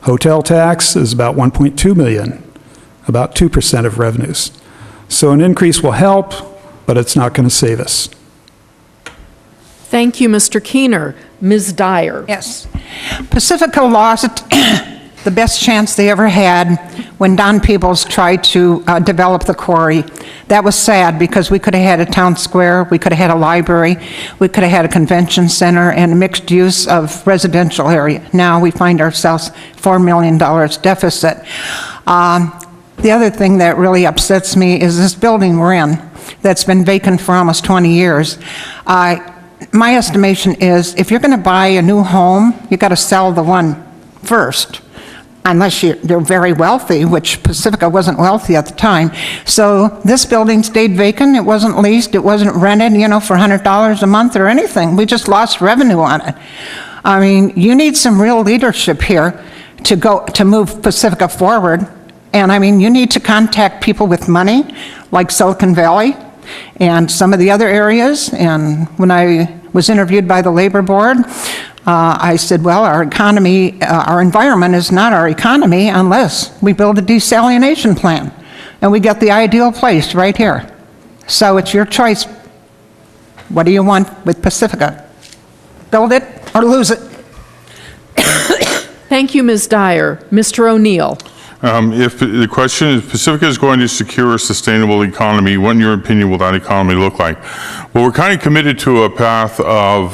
Hotel tax is about $1.2 million, about 2% of revenues. So an increase will help, but it's not going to save us. Thank you, Mr. Keener. Ms. Dyer. Yes. Pacifica lost the best chance they ever had when Don Peebles tried to develop the quarry. That was sad because we could have had a town square, we could have had a library, we could have had a convention center and a mixed use of residential area. Now we find ourselves $4 million deficit. The other thing that really upsets me is this building we're in that's been vacant for almost 20 years. My estimation is if you're going to buy a new home, you've got to sell the one first, unless you're very wealthy, which Pacifica wasn't wealthy at the time. So this building stayed vacant. It wasn't leased. It wasn't rented, for $100 a month or anything. We just lost revenue on it. I mean, you need some real leadership here to move Pacifica forward. And I mean, you need to contact people with money, like Silicon Valley and some of the other areas. And when I was interviewed by the Labor Board, I said, well, our economy, our environment is not our economy unless we build a desalination plant. And we get the ideal place right here. So it's your choice. What do you want with Pacifica? Build it or lose it? Thank you, Ms. Dyer. Mr. O'Neill. If the question is, Pacifica is going to secure a sustainable economy, what in your opinion will that economy look like? Well, we're kind of committed to a path of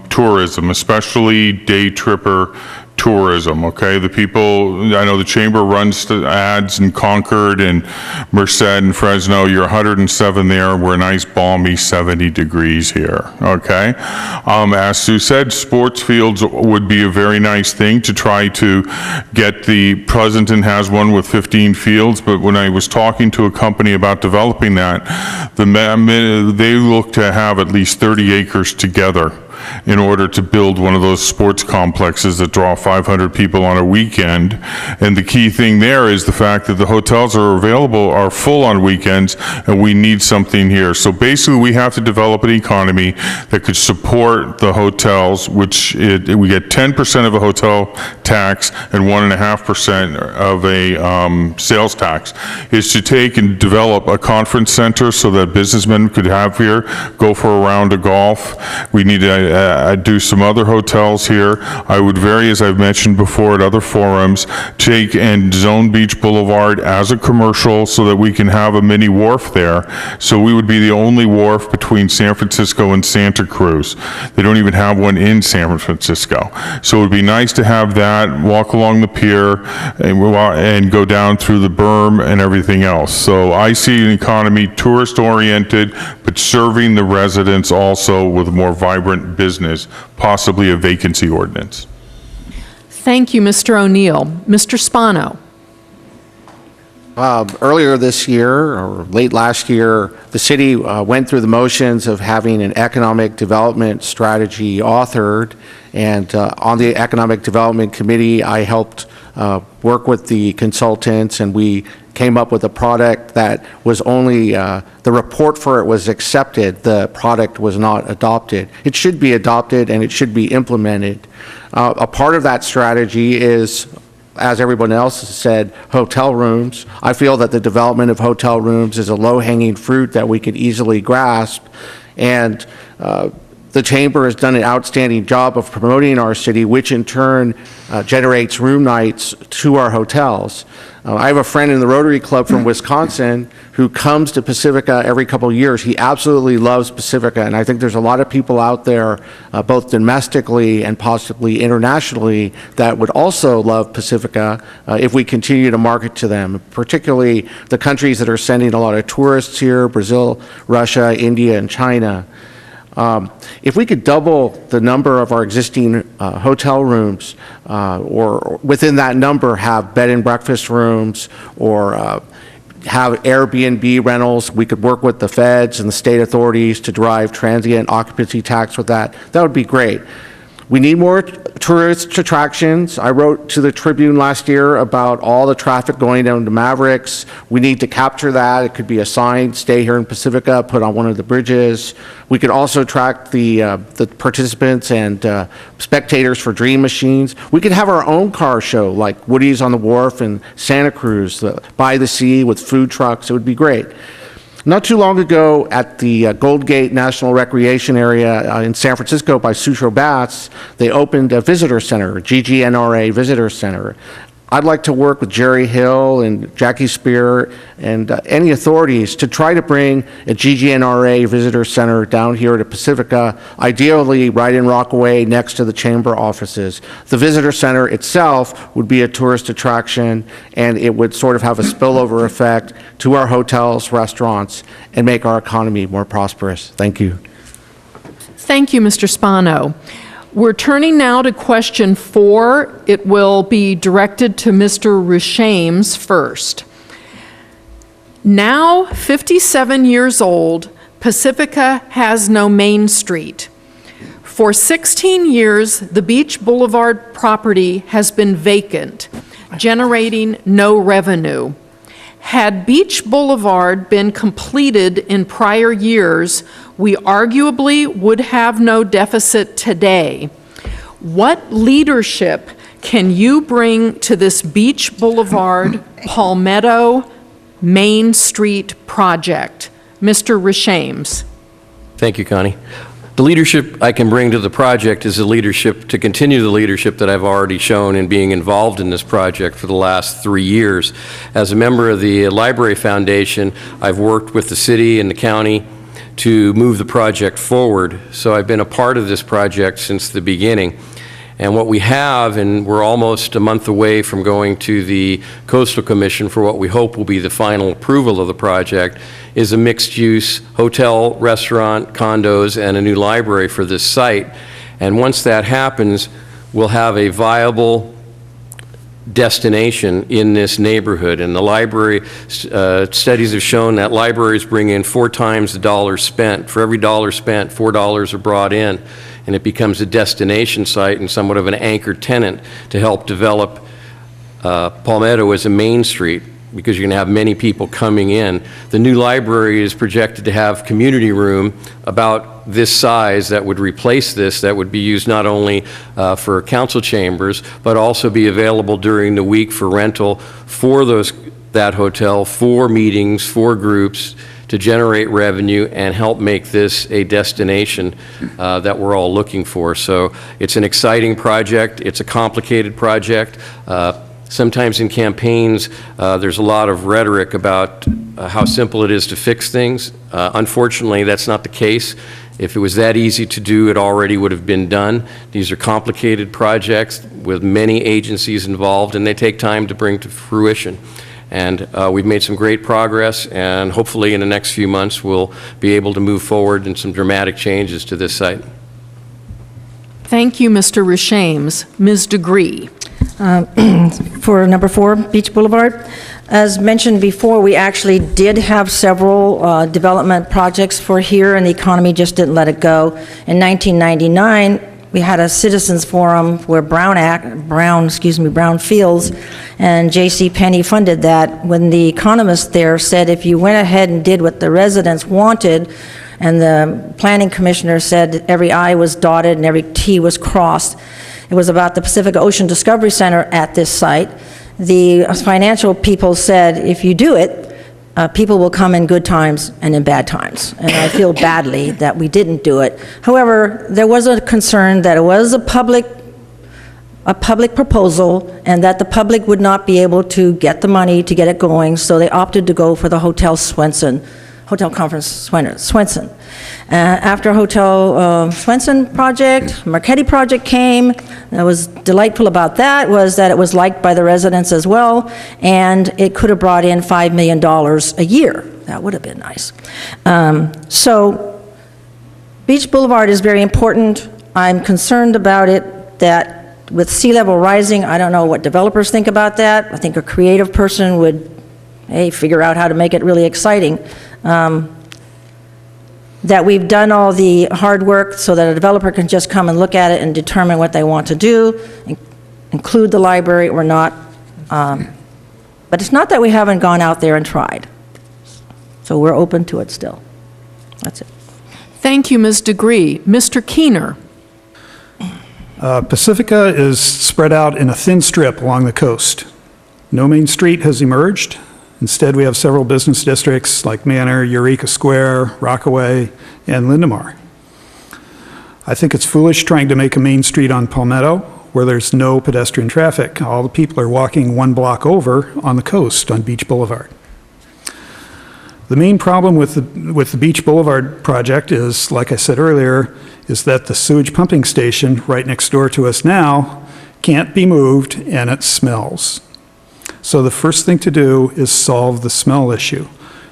tourism, especially day tripper tourism, okay? The people, I know the Chamber runs the ads in Concord and Merced and Fresno. You're 107 there. We're a nice balmy 70 degrees here, okay? As Sue said, sports fields would be a very nice thing to try to get. The Pleasanton has one with 15 fields, but when I was talking to a company about developing that, they look to have at least 30 acres together in order to build one of those sports complexes that draw 500 people on a weekend. And the key thing there is the fact that the hotels are full on weekends, and we need something here. So basically we have to develop an economy that could support the hotels, which we get 10% of a hotel tax and 1.5% of a sales tax, is to take and develop a conference center so that businessmen could have here, go for a round of golf. We need to do some other hotels here. I would very, as I've mentioned before at other forums, take and zone Beach Boulevard as a commercial so that we can have a mini wharf there. So we would be the only wharf between San Francisco and Santa Cruz. They don't even have one in San Francisco. So it would be nice to have that, walk along the pier and go down through the berm and everything else. So I see an economy tourist-oriented, but serving the residents also with a more vibrant business, possibly a vacancy ordinance. Thank you, Mr. O'Neill. Mr. Spano. Earlier this year, or late last year, the city went through the motions of having an economic development strategy authored, and on the Economic Development Committee, I helped work with the consultants, and we came up with a product that was only, the report for it was accepted, the product was not adopted. It should be adopted and it should be implemented. A part of that strategy is, as everyone else has said, hotel rooms. I feel that the development of hotel rooms is a low-hanging fruit that we could easily grasp, and the Chamber has done an outstanding job of promoting our city, which in turn generates room nights to our hotels. I have a friend in the Rotary Club from Wisconsin who comes to Pacifica every couple of years. He absolutely loves Pacifica, and I think there's a lot of people out there, both domestically and possibly internationally, that would also love Pacifica if we continue to market to them, particularly the countries that are sending a lot of tourists here: Brazil, Russia, India, and China. If we could double the number of our existing hotel rooms, or within that number have bed and breakfast rooms, or have Airbnb rentals, we could work with the feds and the state authorities to drive transient occupancy tax with that. That would be great. We need more tourist attractions. I wrote to the Tribune last year about all the traffic going down to Mavericks. We need to capture that. It could be a sign, "Stay here in Pacifica," put on one of the bridges. We could also track the participants and spectators for Dream Machines. We could have our own car show, like Woody's on the Wharf in Santa Cruz, by the sea with food trucks. It would be great. Not too long ago at the Gold Gate National Recreation Area in San Francisco by Sutro Baths, they opened a visitor center, a GGNRA visitor center. I'd like to work with Jerry Hill and Jackie Spear and any authorities to try to bring a GGNRA visitor center down here to Pacifica, ideally right in Rockaway next to the chamber offices. The visitor center itself would be a tourist attraction, and it would sort of have a spillover effect to our hotels, restaurants, and make our economy more prosperous. Thank you. Thank you, Mr. Spano. We're turning now to question 4. It will be directed to Mr. Rushames first. Now 57 years old, Pacifica has no main street. For 16 years, the Beach Boulevard property has been vacant, generating no revenue. Had Beach Boulevard been completed in prior years, we arguably would have no deficit today. What leadership can you bring to this Beach Boulevard, Palmetto, Main Street project? Mr. Rushames. Thank you, Connie. The leadership I can bring to the project is the leadership to continue the leadership that I've already shown in being involved in this project for the last 3 years. As a member of the Library Foundation, I've worked with the city and the county to move the project forward. So I've been a part of this project since the beginning. And what we have, and we're almost a month away from going to the Coastal Commission for what we hope will be the final approval of the project, is a mixed-use hotel, restaurant, condos, and a new library for this site. And once that happens, we'll have a viable destination in this neighborhood. And the library studies have shown that libraries bring in 4 times the dollars spent. For every dollar spent, $4 are brought in. And it becomes a destination site and somewhat of an anchor tenant to help develop Palmetto as a main street, because you're going to have many people coming in. The new library is projected to have community room about this size that would replace this, that would be used not only for council chambers, but also be available during the week for rental for that hotel, for meetings, for groups, to generate revenue and help make this a destination that we're all looking for. So it's an exciting project. It's a complicated project. Sometimes in campaigns, there's a lot of rhetoric about how simple it is to fix things. Unfortunately, that's not the case. If it was that easy to do, it already would have been done. These are complicated projects with many agencies involved, and they take time to bring to fruition. And we've made some great progress, and hopefully in the next few months, we'll be able to move forward in some dramatic changes to this site. Thank you, Mr. Rishames. Ms. Degree. For number 4, Beach Boulevard. As mentioned before, we actually did have several development projects for here, and the economy just didn't let it go. In 1999, we had a citizens forum where Brown Fields and J.C. Penney funded that, when the economist there said if you went ahead and did what the residents wanted, and the planning commissioner said every I was dotted and every T was crossed. It was about the Pacifica Ocean Discovery Center at this site. The financial people said, if you do it, people will come in good times and in bad times. And I feel badly that we didn't do it. However, there was a concern that it was a public proposal and that the public would not be able to get the money to get it going, so they opted to go for the Hotel Conference Swenson. After Hotel Swenson project, Marchetti project came. What was delightful about that was that it was liked by the residents as well, and it could have brought in $5 million a year. That would have been nice. So Beach Boulevard is very important. I'm concerned about it that with sea level rising, I don't know what developers think about that. I think a creative person would, figure out how to make it really exciting. That we've done all the hard work so that a developer can just come and look at it and determine what they want to do, include the library or not. But it's not that we haven't gone out there and tried. So we're open to it still. That's it. Thank you, Ms. Degree. Mr. Keener. Pacifica is spread out in a thin strip along the coast. No main street has emerged. Instead, we have several business districts like Manor, Eureka Square, Rockaway, and Lindemar. I think it's foolish trying to make a main street on Palmetto where there's no pedestrian traffic. All the people are walking 1 block over on the coast on Beach Boulevard. The main problem with the Beach Boulevard project is, like I said earlier, is that the sewage pumping station right next door to us now can't be moved and it smells. So the first thing to do is solve the smell issue.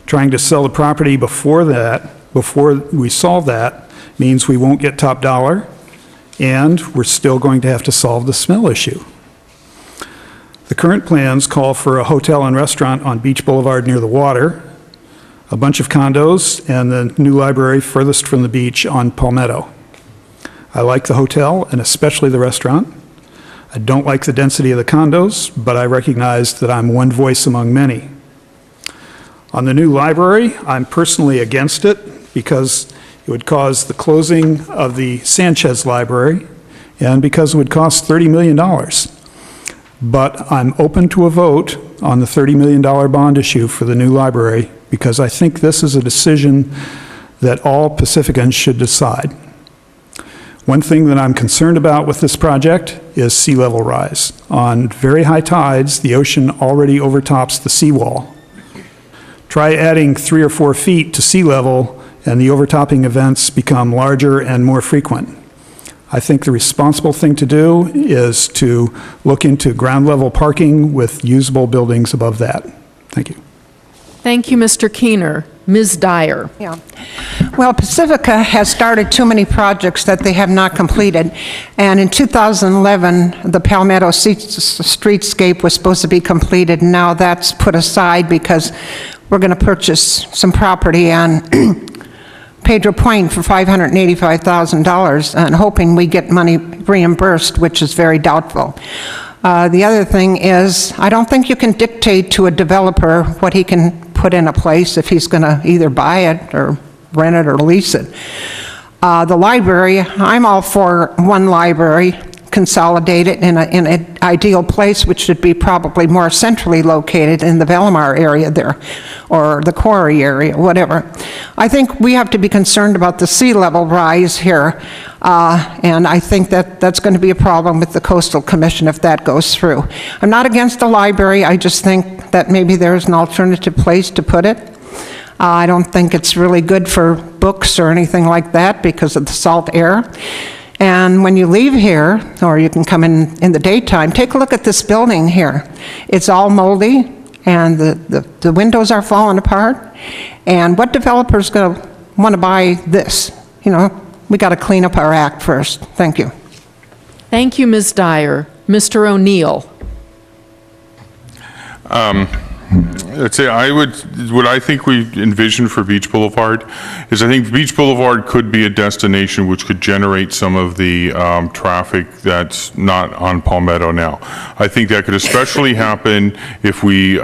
Trying to sell the property before we solve that, means we won't get top dollar, and we're still going to have to solve the smell issue. The current plans call for a hotel and restaurant on Beach Boulevard near the water, a bunch of condos, and the new library furthest from the beach on Palmetto. I like the hotel and especially the restaurant. I don't like the density of the condos, but I recognize that I'm one voice among many. On the new library, I'm personally against it because it would cause the closing of the Sanchez Library and because it would cost $30 million. But I'm open to a vote on the $30 million bond issue for the new library because I think this is a decision that all Pacificans should decide. One thing that I'm concerned about with this project is sea level rise. On very high tides, the ocean already overtops the seawall. Try adding 3 or 4 feet to sea level and the overtopping events become larger and more frequent. I think the responsible thing to do is to look into ground level parking with usable buildings above that. Thank you. Thank you, Mr. Keener. Ms. Dyer. Yeah. Well, Pacifica has started too many projects that they have not completed. And in 2011, the Palmetto streetscape was supposed to be completed. And now that's put aside because we're going to purchase some property on Pedro Point for $585,000 and hoping we get money reimbursed, which is very doubtful. The other thing is, I don't think you can dictate to a developer what he can put in a place if he's going to either buy it or rent it or lease it. The library, I'm all for one library, consolidated in an ideal place, which should be probably more centrally located in the Velmar area there, or the quarry area, whatever. I think we have to be concerned about the sea level rise here, and I think that that's going to be a problem with the Coastal Commission if that goes through. I'm not against the library, I just think that maybe there's an alternative place to put it. I don't think it's really good for books or anything like that because of the salt air. And when you leave here, or you can come in the daytime, take a look at this building here. It's all moldy, and the windows are falling apart. And what developer's going to want to buy this? You know, we got to clean up our act first. Thank you. Thank you, Ms. Dyer. Mr. O'Neill. Let's say what I think we envision for Beach Boulevard is I think Beach Boulevard could be a destination which could generate some of the traffic that's not on Palmetto now. I think that could especially happen if we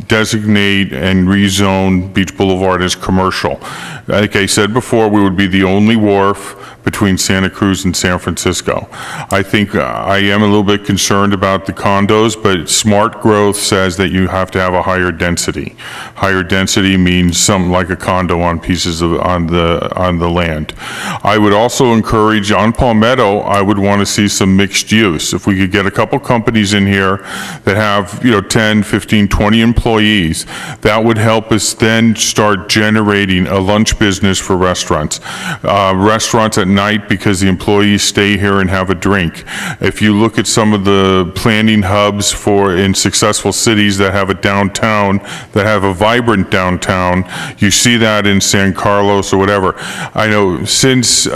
designate and rezone Beach Boulevard as commercial. Like I said before, we would be the only wharf between Santa Cruz and San Francisco. I think I am a little bit concerned about the condos, but smart growth says that you have to have a higher density. Higher density means something like a condo on pieces of on the land. I would also encourage on Palmetto, I would want to see some mixed use. If we could get a couple companies in here that have 10, 15, 20 employees, that would help us then start generating a lunch business for restaurants. Restaurants at night because the employees stay here and have a drink. If you look at some of the planning hubs in successful cities that have a downtown, that have a vibrant downtown, you see that in San Carlos or whatever. I know since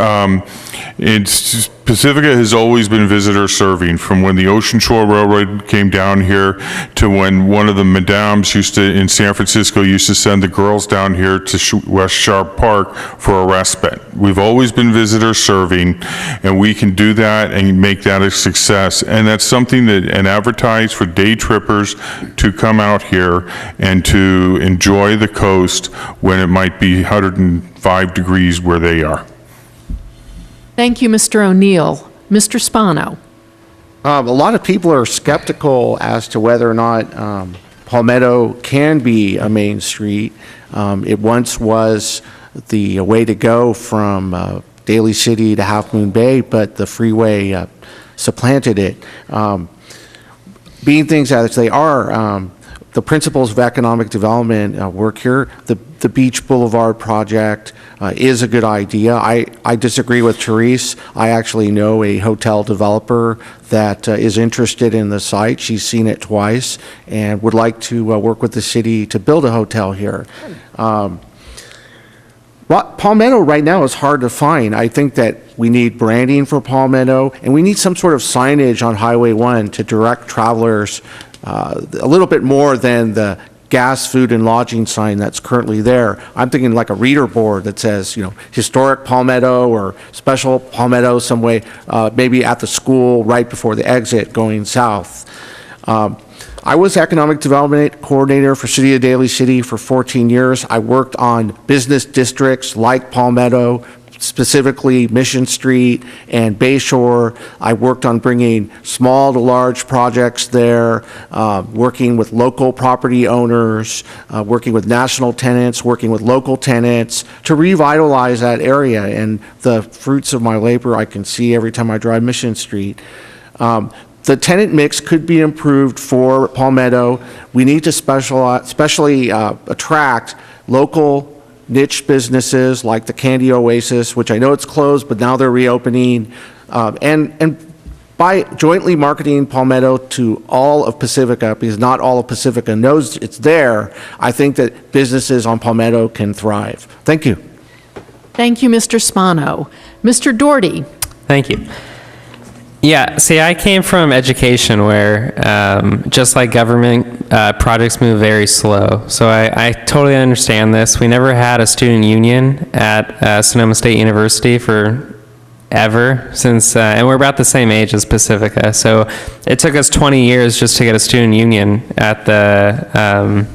Pacifica has always been visitor serving, from when the Ocean Shore Railroad came down here to when one of the madames in San Francisco used to send the girls down here to West Sharp Park for a respite. We've always been visitor serving, and we can do that and make that a success. And that's something and advertise for day trippers to come out here and to enjoy the coast when it might be 105 degrees where they are. Thank you, Mr. O'Neill. Mr. Spano. A lot of people are skeptical as to whether or not Palmetto can be a main street. It once was the way to go from Daly City to Half Moon Bay, but the freeway supplanted it. Being things as they are, the principles of economic development work here. The Beach Boulevard project is a good idea. I disagree with Therese. I actually know a hotel developer that is interested in the site. She's seen it twice and would like to work with the city to build a hotel here. Palmetto right now is hard to find. I think that we need branding for Palmetto, and we need some sort of signage on Highway 1 to direct travelers a little bit more than the gas, food, and lodging sign that's currently there. I'm thinking like a reader board that says, historic Palmetto or special Palmetto some way, maybe at the school right before the exit going south. I was economic development coordinator for City of Daly City for 14 years. I worked on business districts like Palmetto, specifically Mission Street and Bayshore. I worked on bringing small to large projects there, working with local property owners, working with national tenants, working with local tenants to revitalize that area. And the fruits of my labor I can see every time I drive Mission Street. The tenant mix could be improved for Palmetto. We need to especially attract local niche businesses like the Candy Oasis, which I know it's closed, but now they're reopening, and by jointly marketing Palmetto to all of Pacifica, because not all of Pacifica knows it's there, I think that businesses on Palmetto can thrive. Thank you. Thank you, Mr. Spano. Mr. Doherty. Thank you. Yeah, see, I came from education where, just like government, projects move very slow. So I totally understand this. We never had a student union at Sonoma State University for ever since, and we're about the same age as Pacifica. So it took us 20 years just to get a student union at on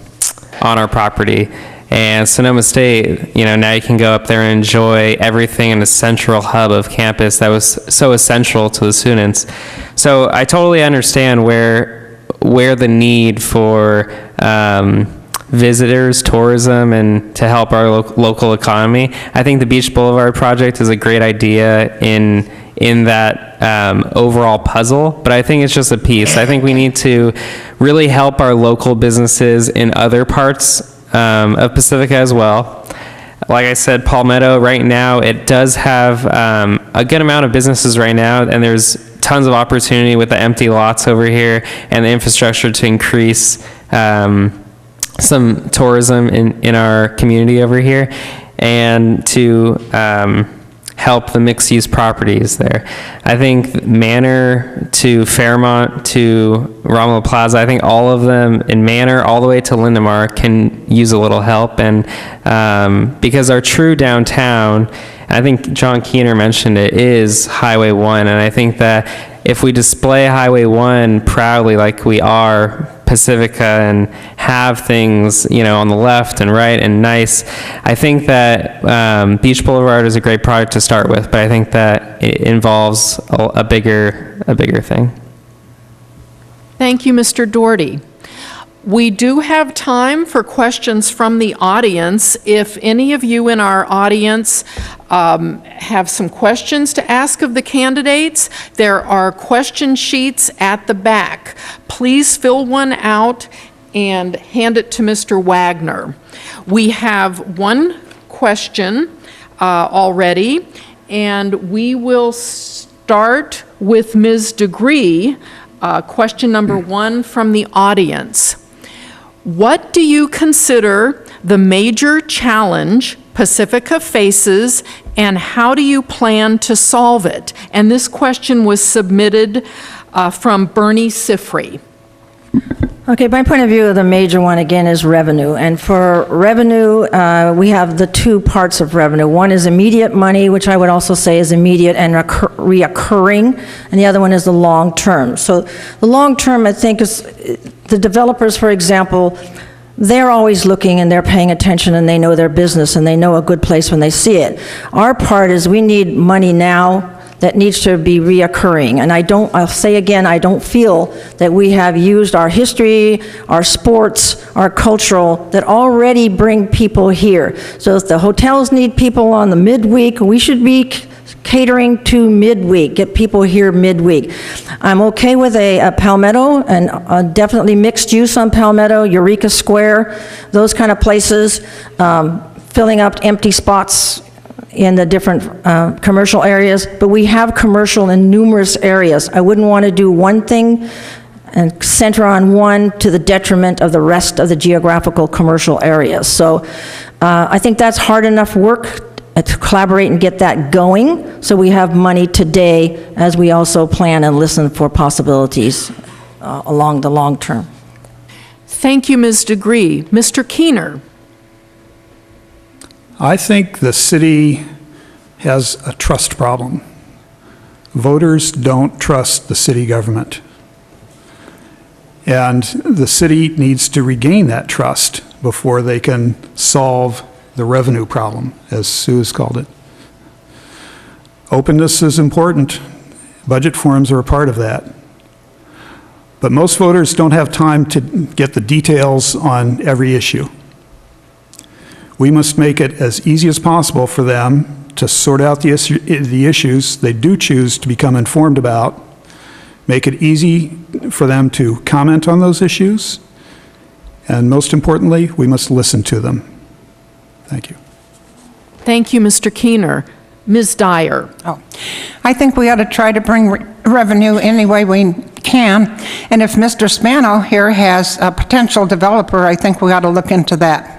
our property. And Sonoma State, now you can go up there and enjoy everything in a central hub of campus that was so essential to the students. So I totally understand where the need for visitors, tourism, and to help our local economy. I think the Beach Boulevard project is a great idea in that overall puzzle, but I think it's just a piece. I think we need to really help our local businesses in other parts of Pacifica as well. Like I said, Palmetto right now, it does have a good amount of businesses right now, and there's tons of opportunity with the empty lots over here and the infrastructure to increase some tourism in our community over here, and to help the mixed-use properties there. I think Manor to Fairmont to Romulo Plaza, I think all of them in Manor all the way to Lindemar can use a little help, and because our true downtown, I think John Keener mentioned it, is Highway 1, and I think that if we display Highway 1 proudly like we are Pacifica and have things, on the left and right and nice, I think that Beach Boulevard is a great project to start with, but I think that it involves a bigger thing. Thank you, Mr. Doherty. We do have time for questions from the audience. If any of you in our audience have some questions to ask of the candidates, there are question sheets at the back. Please fill one out and hand it to Mr. Wagner. We have one question already, and we will start with Ms. Degree. Question number 1 from the audience. What do you consider the major challenge Pacifica faces, and how do you plan to solve it? And this question was submitted from Bernie Sifri. Okay, my point of view, the major one, again, is revenue. And for revenue, we have the two parts of revenue. One is immediate money, which I would also say is immediate and reoccurring, and the other one is the long term. So the long term, I think, is the developers, for example, they're always looking and they're paying attention and they know their business and they know a good place when they see it. Our part is we need money now that needs to be reoccurring. And I'll say again, I don't feel that we have used our history, our sports, our cultural, that already bring people here. So if the hotels need people on the midweek, we should be catering to midweek, get people here midweek. I'm okay with a Palmetto, and definitely mixed use on Palmetto, Eureka Square, those kind of places, filling up empty spots in the different commercial areas, but we have commercial in numerous areas. I wouldn't want to do one thing and center on one to the detriment of the rest of the geographical commercial areas. So I think that's hard enough work to collaborate and get that going, so we have money today as we also plan and listen for possibilities along the long term. Thank you, Ms. Degree. Mr. Keener. I think the city has a trust problem. Voters don't trust the city government. And the city needs to regain that trust before they can solve the revenue problem, as Sue has called it. Openness is important. Budget forums are a part of that. But most voters don't have time to get the details on every issue. We must make it as easy as possible for them to sort out the issues they do choose to become informed about, make it easy for them to comment on those issues, and most importantly, we must listen to them. Thank you. Thank you, Mr. Keener. Ms. Dyer. I think we ought to try to bring revenue any way we can, and if Mr. Spano here has a potential developer, I think we ought to look into that.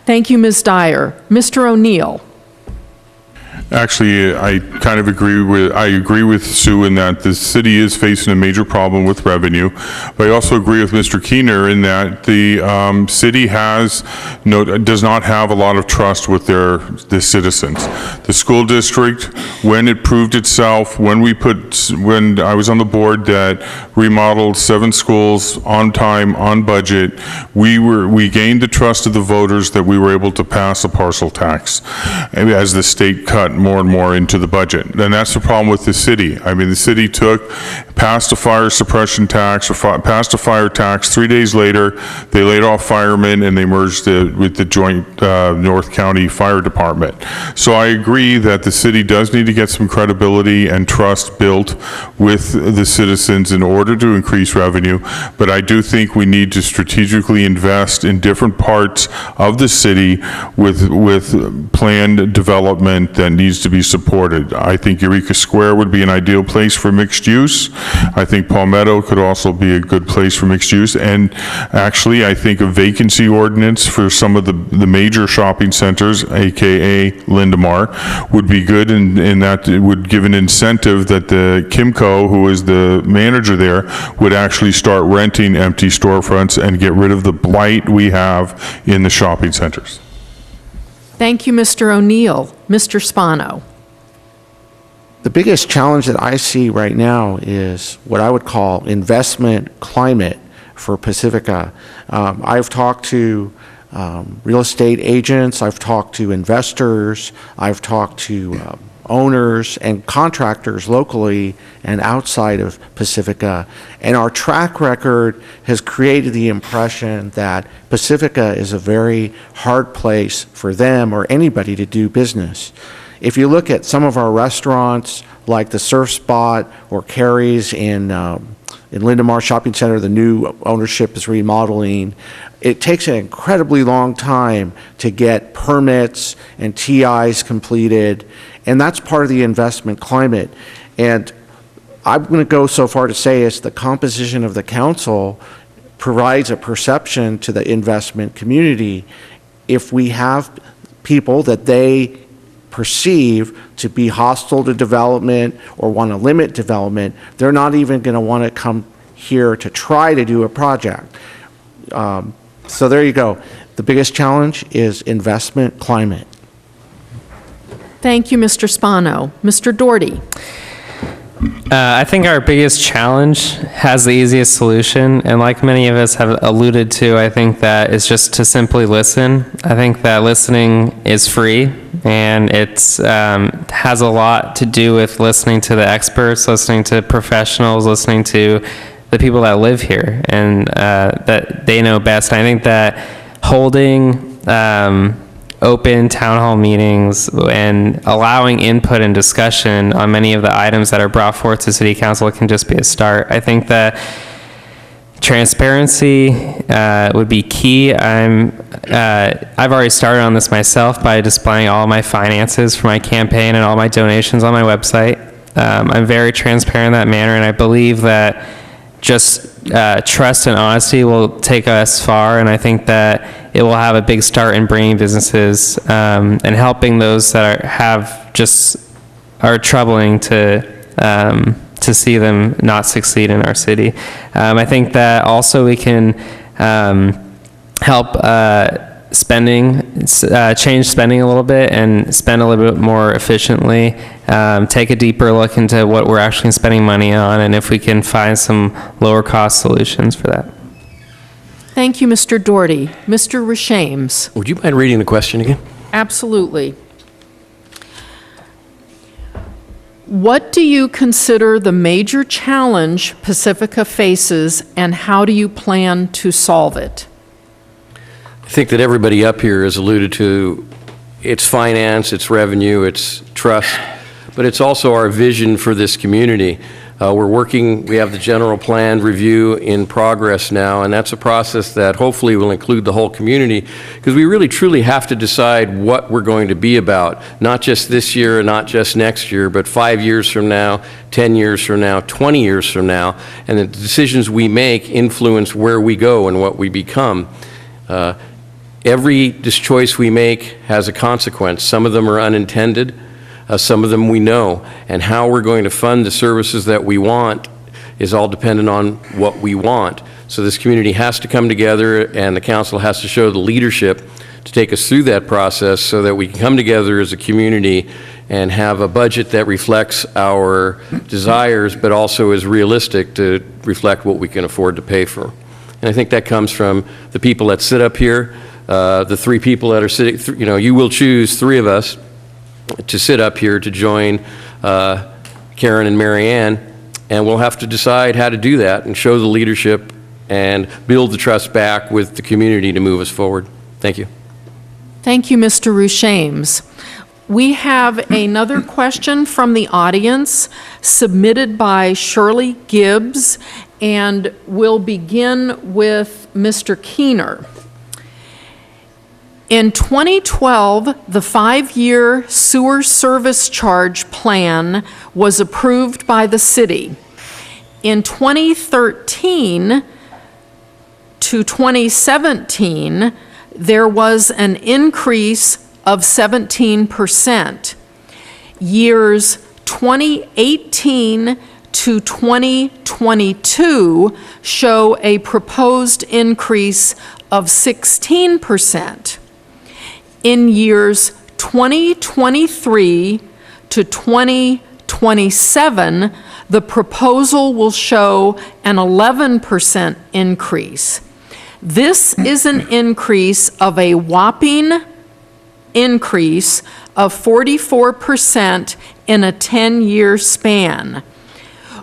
Thank you, Ms. Dyer. Mr. O'Neill. Actually, I kind of agree with Sue in that the city is facing a major problem with revenue, but I also agree with Mr. Keener in that the city does not have a lot of trust with the citizens. The school district, when it proved itself, when I was on the board that remodeled 7 schools on time, on budget, we gained the trust of the voters that we were able to pass a parcel tax as the state cut more and more into the budget. And that's the problem with the city. I mean, the city passed a fire suppression tax, or passed a fire tax. 3 days later, they laid off firemen and they merged with the joint North County Fire Department. So I agree that the city does need to get some credibility and trust built with the citizens in order to increase revenue, but I do think we need to strategically invest in different parts of the city with planned development that needs to be supported. I think Eureka Square would be an ideal place for mixed use. I think Palmetto could also be a good place for mixed use. And actually, I think a vacancy ordinance for some of the major shopping centers, AKA Lindemar, would be good in that it would give an incentive that the Kimco, who is the manager there, would actually start renting empty storefronts and get rid of the blight we have in the shopping centers. Thank you, Mr. O'Neill. Mr. Spano. The biggest challenge that I see right now is what I would call investment climate for Pacifica. I've talked to real estate agents, I've talked to investors, I've talked to owners and contractors locally and outside of Pacifica, and our track record has created the impression that Pacifica is a very hard place for them or anybody to do business. If you look at some of our restaurants, like the Surf Spot or Carrie's in Lindemar Shopping Center, the new ownership is remodeling. It takes an incredibly long time to get permits and TIs completed, and that's part of the investment climate. And I'm going to go so far to say it's the composition of the council provides a perception to the investment community. If we have people that they perceive to be hostile to development or want to limit development, they're not even going to want to come here to try to do a project. So there you go. The biggest challenge is investment climate. Thank you, Mr. Spano. Mr. Doherty. I think our biggest challenge has the easiest solution, and like many of us have alluded to, I think that is just to simply listen. I think that listening is free, and it's has a lot to do with listening to the experts, listening to professionals, listening to the people that live here, and that they know best. I think that holding open town hall meetings and allowing input and discussion on many of the items that are brought forth to City Council can just be a start. I think that transparency would be key. I've already started on this myself by displaying all my finances for my campaign and all my donations on my website. I'm very transparent in that manner, and I believe that just trust and honesty will take us far, and I think that it will have a big start in bringing businesses and helping those that are troubling to see them not succeed in our city. I think that also we can help change spending a little bit and spend a little bit more efficiently, take a deeper look into what we're actually spending money on, and if we can find some lower cost solutions for that. Thank you, Mr. Doherty. Mr. Rashames. Would you mind reading the question again? Absolutely. What do you consider the major challenge Pacifica faces, and how do you plan to solve it? I think that everybody up here has alluded to its finance, its revenue, its trust, but it's also our vision for this community. We have the general plan review in progress now, and that's a process that hopefully will include the whole community, because we really truly have to decide what we're going to be about, not just this year, not just next year, but 5 years from now, 10 years from now, 20 years from now, and the decisions we make influence where we go and what we become. Every choice we make has a consequence. Some of them are unintended. Some of them we know. And how we're going to fund the services that we want is all dependent on what we want. So this community has to come together, and the council has to show the leadership to take us through that process so that we can come together as a community and have a budget that reflects our desires, but also is realistic to reflect what we can afford to pay for. And I think that comes from the people that sit up here, the three people that are sitting, you will choose three of us to sit up here to join Karen and Mary Ann, and we'll have to decide how to do that and show the leadership and build the trust back with the community to move us forward. Thank you. Thank you, Mr. Rushames. We have another question from the audience submitted by Shirley Gibbs, and we'll begin with Mr. Keener. In 2012, the 5-year sewer service charge plan was approved by the city. In 2013 to 2017, there was an increase of 17%. Years 2018 to 2022 show a proposed increase of 16%. In years 2023 to 2027, the proposal will show an 11% increase. This is an increase of a whopping increase of 44% in a 10-year span.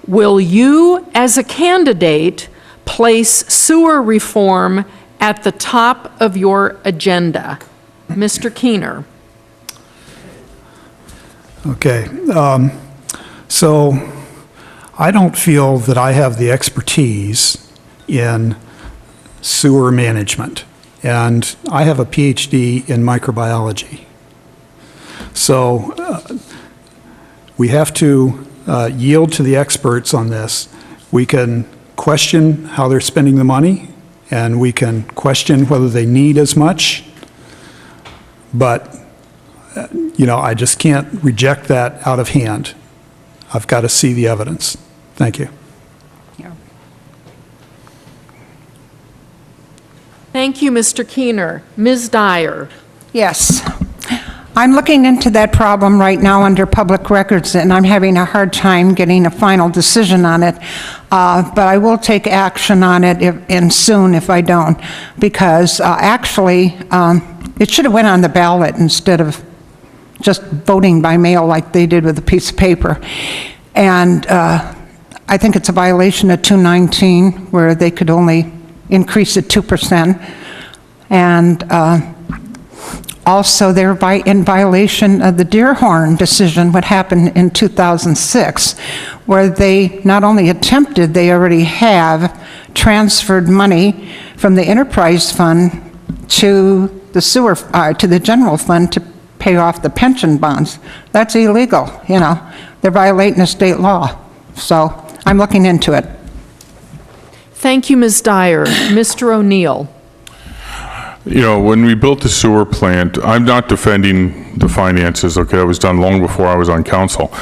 Will you, as a candidate, place sewer reform at the top of your agenda? Mr. Keener. Okay. So I don't feel that I have the expertise in sewer management, and I have a PhD in microbiology. So we have to yield to the experts on this. We can question how they're spending the money, and we can question whether they need as much, but I just can't reject that out of hand. I've got to see the evidence. Thank you. Thank you, Mr. Keener. Ms. Dyer. Yes. I'm looking into that problem right now under public records, and I'm having a hard time getting a final decision on it. But I will take action on it and soon if I don't, because actually it should have went on the ballot instead of just voting by mail like they did with a piece of paper. And I think it's a violation of 219 where they could only increase it 2%. And also, they're in violation of the Deerhorn decision, what happened in 2006, where they not only attempted, they already have transferred money from the enterprise fund to the to the general fund to pay off the pension bonds. That's illegal, They're violating a state law. So I'm looking into it. Thank you, Ms. Dyer. Mr. O'Neill. When we built the sewer plant, I'm not defending the finances, okay? That was done long before I was on council.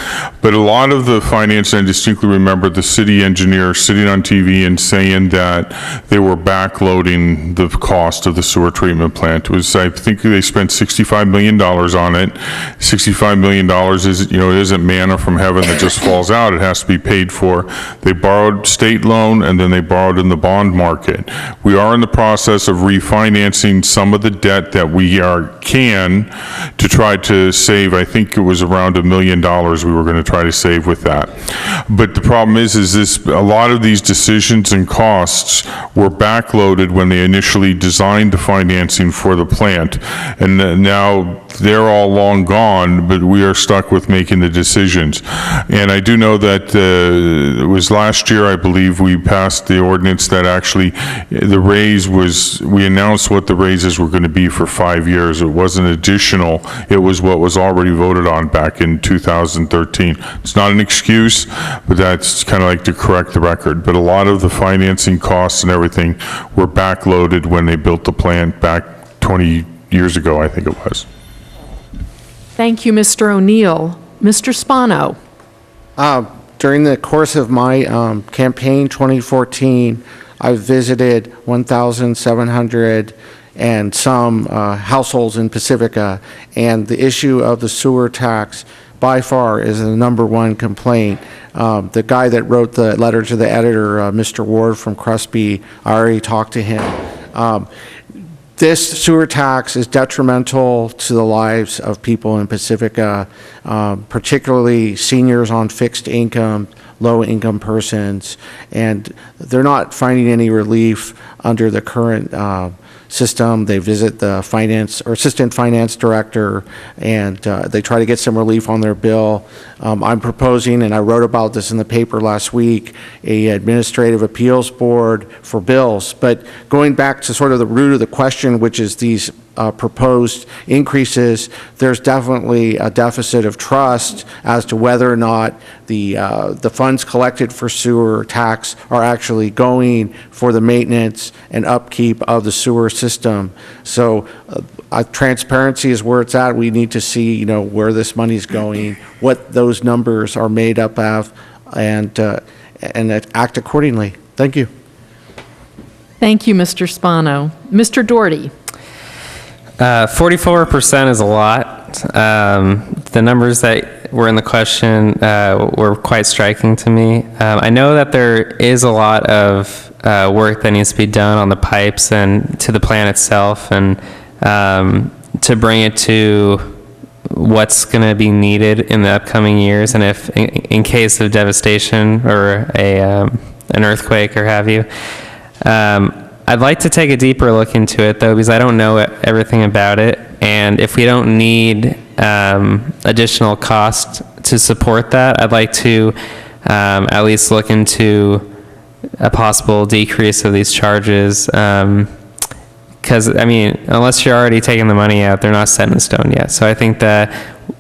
But a lot of the finance, I distinctly remember the city engineer sitting on TV and saying that they were backloading the cost of the sewer treatment plant. It was, I think they spent $65 million on it. $65 million is, it isn't manna from heaven that just falls out. It has to be paid for. They borrowed state loan and then they borrowed in the bond market. We are in the process of refinancing some of the debt that we can to try to save. I think it was around $1 million we were going to try to save with that. But the problem is this: a lot of these decisions and costs were backloaded when they initially designed the financing for the plant, and now they're all long gone. But we are stuck with making the decisions. And I do know that it was last year, I believe, we passed the ordinance that actually the raise was. We announced what the raises were going to be for 5 years. It wasn't additional. It was what was already voted on back in 2013. It's not an excuse, but that's kind of like to correct the record. But a lot of the financing costs and everything were backloaded when they built the plant back 20 years ago, I think it was. Thank you, Mr. O'Neill. Mr. Spano. During the course of my campaign 2014, I visited 1,700 and some households in Pacifica, and the issue of the sewer tax by far is the number one complaint. The guy that wrote the letter to the editor, Mr. Ward from Crosby, I already talked to him. This sewer tax is detrimental to the lives of people in Pacifica, particularly seniors on fixed income, low-income persons, and they're not finding any relief under the current system. They visit the finance or assistant finance director, and they try to get some relief on their bill. I'm proposing, and I wrote about this in the paper last week, a administrative appeals board for bills. But going back to sort of the root of the question, which is these proposed increases, there's definitely a deficit of trust as to whether or not the funds collected for sewer tax are actually going for the maintenance and upkeep of the sewer system. So transparency is where it's at. We need to see, you know, where this money is going, what those numbers are made up of, and act accordingly. Thank you. Thank you, Mr. Spano. Mr. Doherty. 44% is a lot. The numbers that were in the question were quite striking to me. I know that there is a lot of work that needs to be done on the pipes and to the plant itself, and to bring it to what's going to be needed in the upcoming years, and if in case of devastation or an earthquake or have you. I'd like to take a deeper look into it, though, because I don't know everything about it. And if we don't need additional cost to support that, I'd like to at least look into a possible decrease of these charges. Because, I mean, unless you're already taking the money out, they're not set in stone yet. So I think that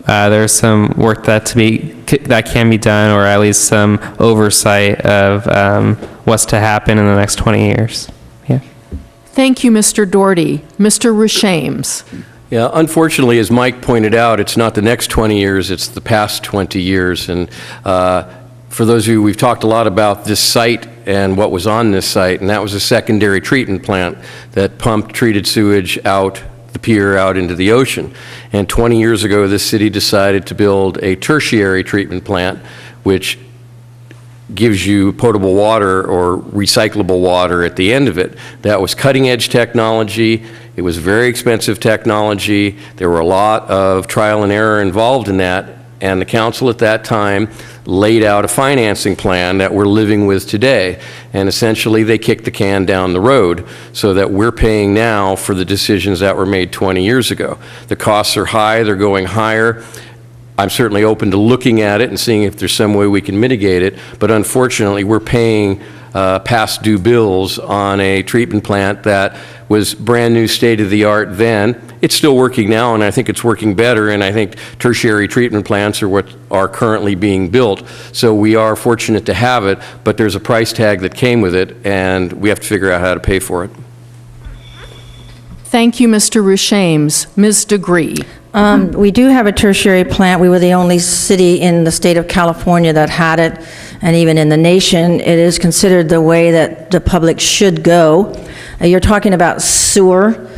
there's some work that can be done, or at least some oversight of what's to happen in the next 20 years. Yeah. Thank you, Mr. Doherty. Mr. Rashames. Yeah, unfortunately, as Mike pointed out, it's not the next 20 years, it's the past 20 years. And for those of you, we've talked a lot about this site and what was on this site, and that was a secondary treatment plant that pumped treated sewage out the pier out into the ocean. And 20 years ago, this city decided to build a tertiary treatment plant, which gives you potable water or recyclable water at the end of it. That was cutting-edge technology. It was very expensive technology. There were a lot of trial and error involved in that, and the council at that time laid out a financing plan that we're living with today. And essentially, they kicked the can down the road so that we're paying now for the decisions that were made 20 years ago. The costs are high. They're going higher. I'm certainly open to looking at it and seeing if there's some way we can mitigate it, but unfortunately, we're paying past due bills on a treatment plant that was brand new, state-of-the-art then. It's still working now, and I think it's working better, and I think tertiary treatment plants are what are currently being built. So we are fortunate to have it, but there's a price tag that came with it, and we have to figure out how to pay for it. Thank you, Mr. Rashames. Ms. Degree. We do have a tertiary plant. We were the only city in the state of California that had it, and even in the nation. It is considered the way that the public should go. You're talking about sewer.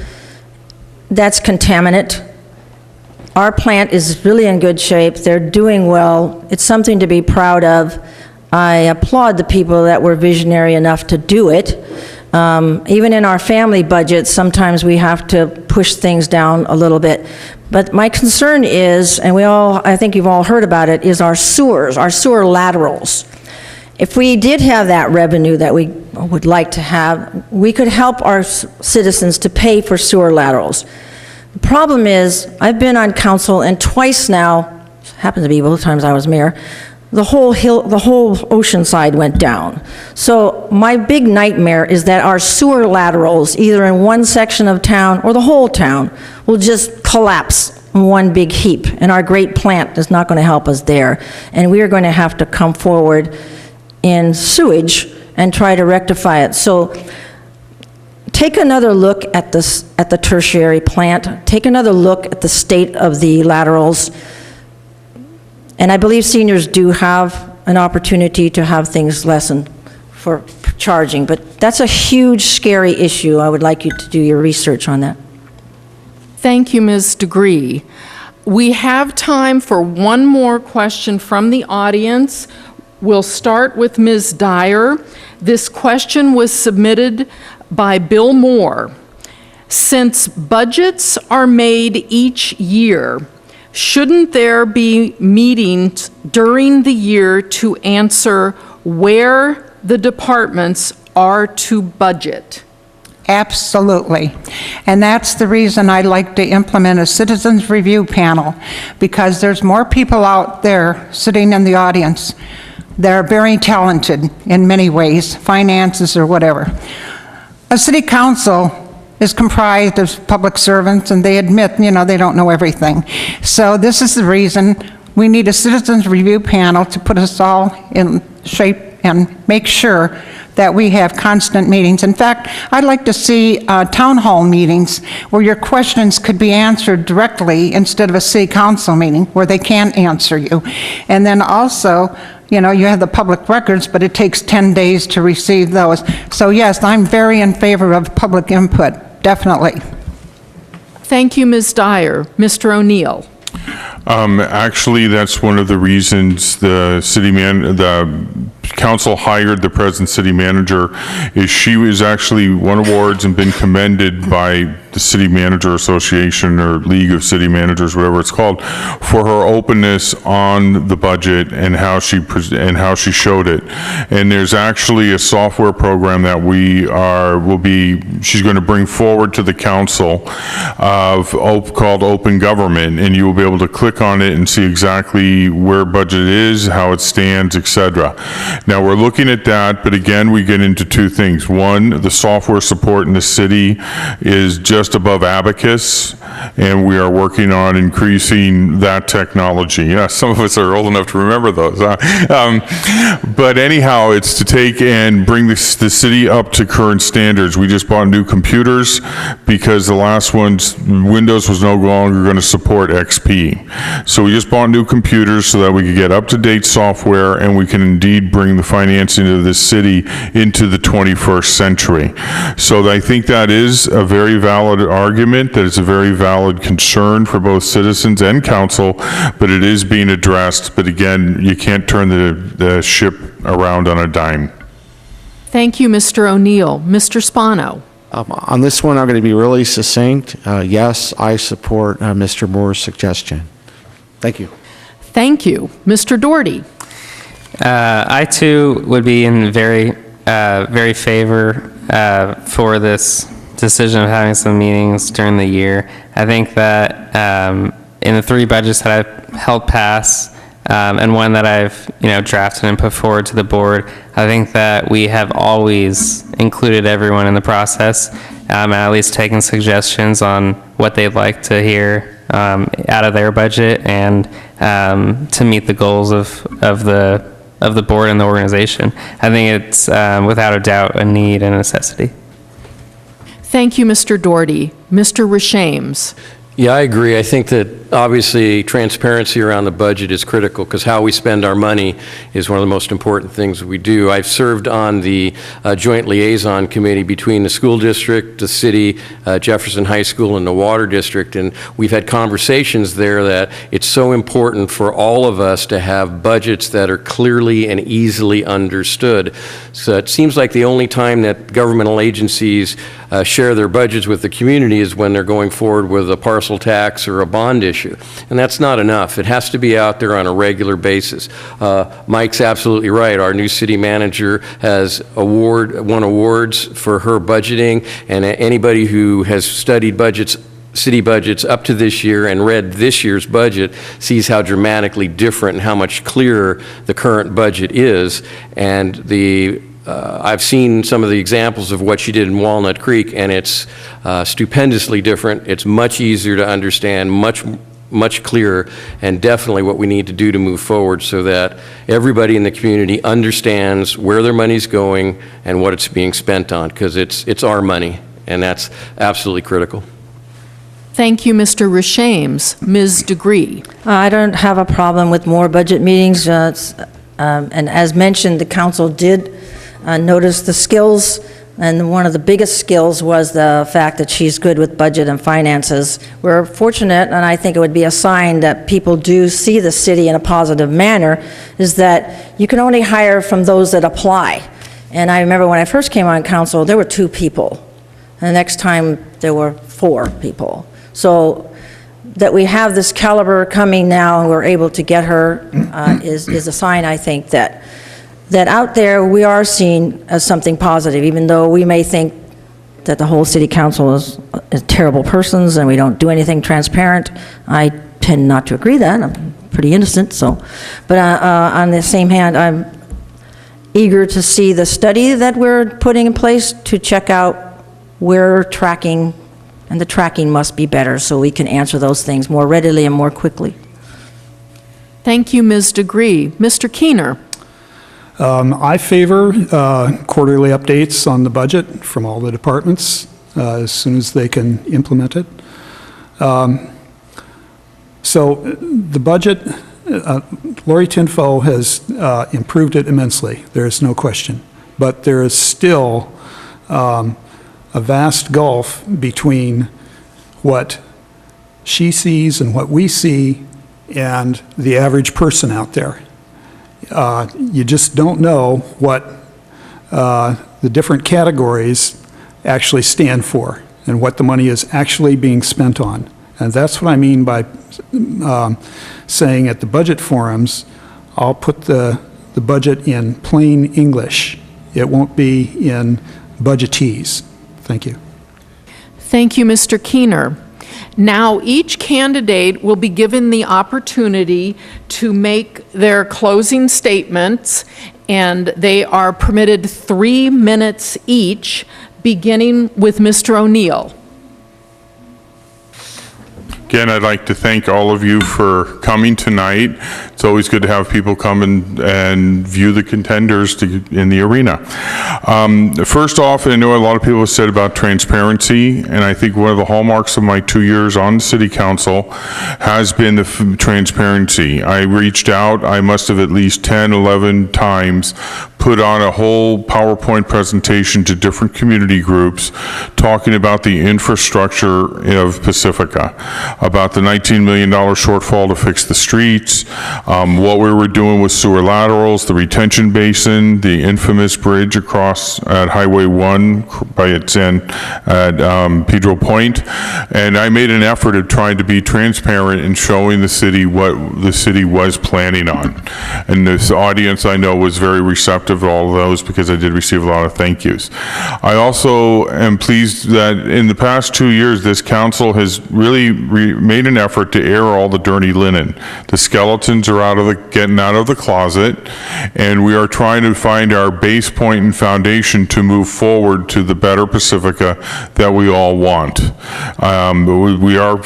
That's contaminant. Our plant is really in good shape. They're doing well. It's something to be proud of. I applaud the people that were visionary enough to do it. Even in our family budget, sometimes we have to push things down a little bit. But my concern is, and I think you've all heard about it, is our sewers, our sewer laterals. If we did have that revenue that we would like to have, we could help our citizens to pay for sewer laterals. The problem is, I've been on council, and twice now, happens to be both times I was mayor, the whole ocean side went down. So my big nightmare is that our sewer laterals, either in one section of town or the whole town, will just collapse in one big heap, and our great plant is not going to help us there. And we are going to have to come forward in sewage and try to rectify it. So take another look at the tertiary plant. Take another look at the state of the laterals. And I believe seniors do have an opportunity to have things lessened for charging, but that's a huge, scary issue. I would like you to do your research on that. Thank you, Ms. Degree. We have time for one more question from the audience. We'll start with Ms. Dyer. This question was submitted by Bill Moore. Since budgets are made each year, shouldn't there be meetings during the year to answer where the departments are to budget? Absolutely. And that's the reason I'd like to implement a citizens review panel, because there's more people out there sitting in the audience that are very talented in many ways, finances or whatever. A city council is comprised of public servants, and they admit, they don't know everything. So this is the reason we need a citizens review panel to put us all in shape and make sure that we have constant meetings. In fact, I'd like to see town hall meetings where your questions could be answered directly instead of a city council meeting where they can't answer you. And then also, you have the public records, but it takes 10 days to receive those. So yes, I'm very in favor of public input, definitely. Thank you, Ms. Dyer. Mr. O'Neill. Actually, that's one of the reasons the council hired the present city manager, is she was actually won awards and been commended by the City Manager Association or League of City Managers, whatever it's called, for her openness on the budget and how she showed it. And there's actually a software program that she's going to bring forward to the council called Open Government, and you will be able to click on it and see exactly where budget is, how it stands, etc. Now we're looking at that, but again, we get into two things. One, the software support in the city is just above Abacus, and we are working on increasing that technology. Yeah, some of us are old enough to remember those. But anyhow, it's to take and bring the city up to current standards. We just bought new computers because the last ones, Windows was no longer going to support XP. So we just bought new computers so that we could get up-to-date software, and we can indeed bring the financing of this city into the 21st century. So I think that is a very valid argument, that it's a very valid concern for both citizens and council, but it is being addressed. But again, you can't turn the ship around on a dime. Thank you, Mr. O'Neill. Mr. Spano. On this one, I'm going to be really succinct. Yes, I support Mr. Moore's suggestion. Thank you. Thank you. Mr. Doherty. I too would be in very favor for this decision of having some meetings during the year. I think that in the 3 budgets that I've helped pass and one that I've drafted and put forward to the board, I think that we have always included everyone in the process, and at least taken suggestions on what they'd like to hear out of their budget, and to meet the goals of the board and the organization. I think it's without a doubt a need and a necessity. Thank you, Mr. Doherty. Mr. Rashames. Yeah, I agree. I think that obviously transparency around the budget is critical, because how we spend our money is one of the most important things we do. I've served on the joint liaison committee between the school district, the city, Jefferson High School, and the water district, and we've had conversations there that it's so important for all of us to have budgets that are clearly and easily understood. So it seems like the only time that governmental agencies share their budgets with the community is when they're going forward with a parcel tax or a bond issue. And that's not enough. It has to be out there on a regular basis. Mike's absolutely right. Our new city manager has won awards for her budgeting, and anybody who has studied budgets, city budgets up to this year and read this year's budget sees how dramatically different and how much clearer the current budget is. And I've seen some of the examples of what she did in Walnut Creek, and it's stupendously different. It's much easier to understand, much clearer, and definitely what we need to do to move forward so that everybody in the community understands where their money's going and what it's being spent on, because it's our money, and that's absolutely critical. Thank you, Mr. Rishames. Ms. Degree. I don't have a problem with more budget meetings, and as mentioned, the council did notice the skills, and one of the biggest skills was the fact that she's good with budget and finances. We're fortunate, and I think it would be a sign that people do see the city in a positive manner, is that you can only hire from those that apply. And I remember when I first came on council, there were 2 people. And the next time, there were 4 people. So that we have this caliber coming now and we're able to get her is a sign, I think, that out there we are seen as something positive, even though we may think that the whole city council is terrible persons and we don't do anything transparent. I tend not to agree that. I'm pretty innocent, so. But on the same hand, I'm eager to see the study that we're putting in place to check out where we're tracking, and the tracking must be better so we can answer those things more readily and more quickly. Thank you, Ms. Degree. Mr. Keener. I favor quarterly updates on the budget from all the departments as soon as they can implement it. So the budget, Lori Tinfo has improved it immensely. There is no question. But there is still a vast gulf between what she sees and what we see and the average person out there. You just don't know what the different categories actually stand for and what the money is actually being spent on. And that's what I mean by saying at the budget forums, I'll put the budget in plain English. It won't be in budgetese. Thank you. Thank you, Mr. Keener. Now, each candidate will be given the opportunity to make their closing statements, and they are permitted 3 minutes each, beginning with Mr. O'Neill. Again, I'd like to thank all of you for coming tonight. It's always good to have people come and view the contenders in the arena. First off, I know a lot of people have said about transparency, and I think one of the hallmarks of my 2 years on the city council has been the transparency. I reached out, I must have at least 10, 11 times, put on a whole PowerPoint presentation to different community groups talking about the infrastructure of Pacifica, about the $19 million shortfall to fix the streets, what we were doing with sewer laterals, the retention basin, the infamous bridge across at Highway 1 by its end at Pedro Point. And I made an effort of trying to be transparent and showing the city what the city was planning on. And this audience, I know, was very receptive to all of those because I did receive a lot of thank yous. I also am pleased that in the past 2 years, this council has really made an effort to air all the dirty linen. The skeletons are getting out of the closet, and we are trying to find our base point and foundation to move forward to the better Pacifica that we all want. We are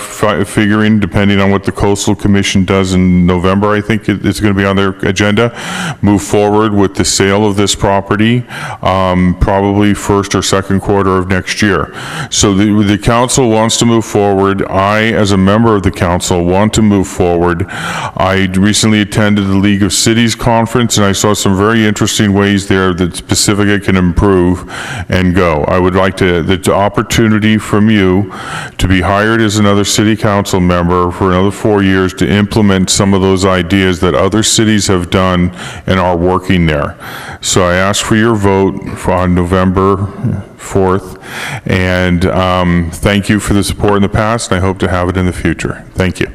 figuring, depending on what the Coastal Commission does in November, I think it's going to be on their agenda, move forward with the sale of this property, probably first or second quarter of next year. So the council wants to move forward. I, as a member of the council, want to move forward. I recently attended the League of Cities conference, and I saw some very interesting ways there that Pacifica can improve and go. I would like the opportunity from you to be hired as another city council member for another 4 years to implement some of those ideas that other cities have done and are working there. So I ask for your vote on November 4th, and thank you for the support in the past, and I hope to have it in the future. Thank you.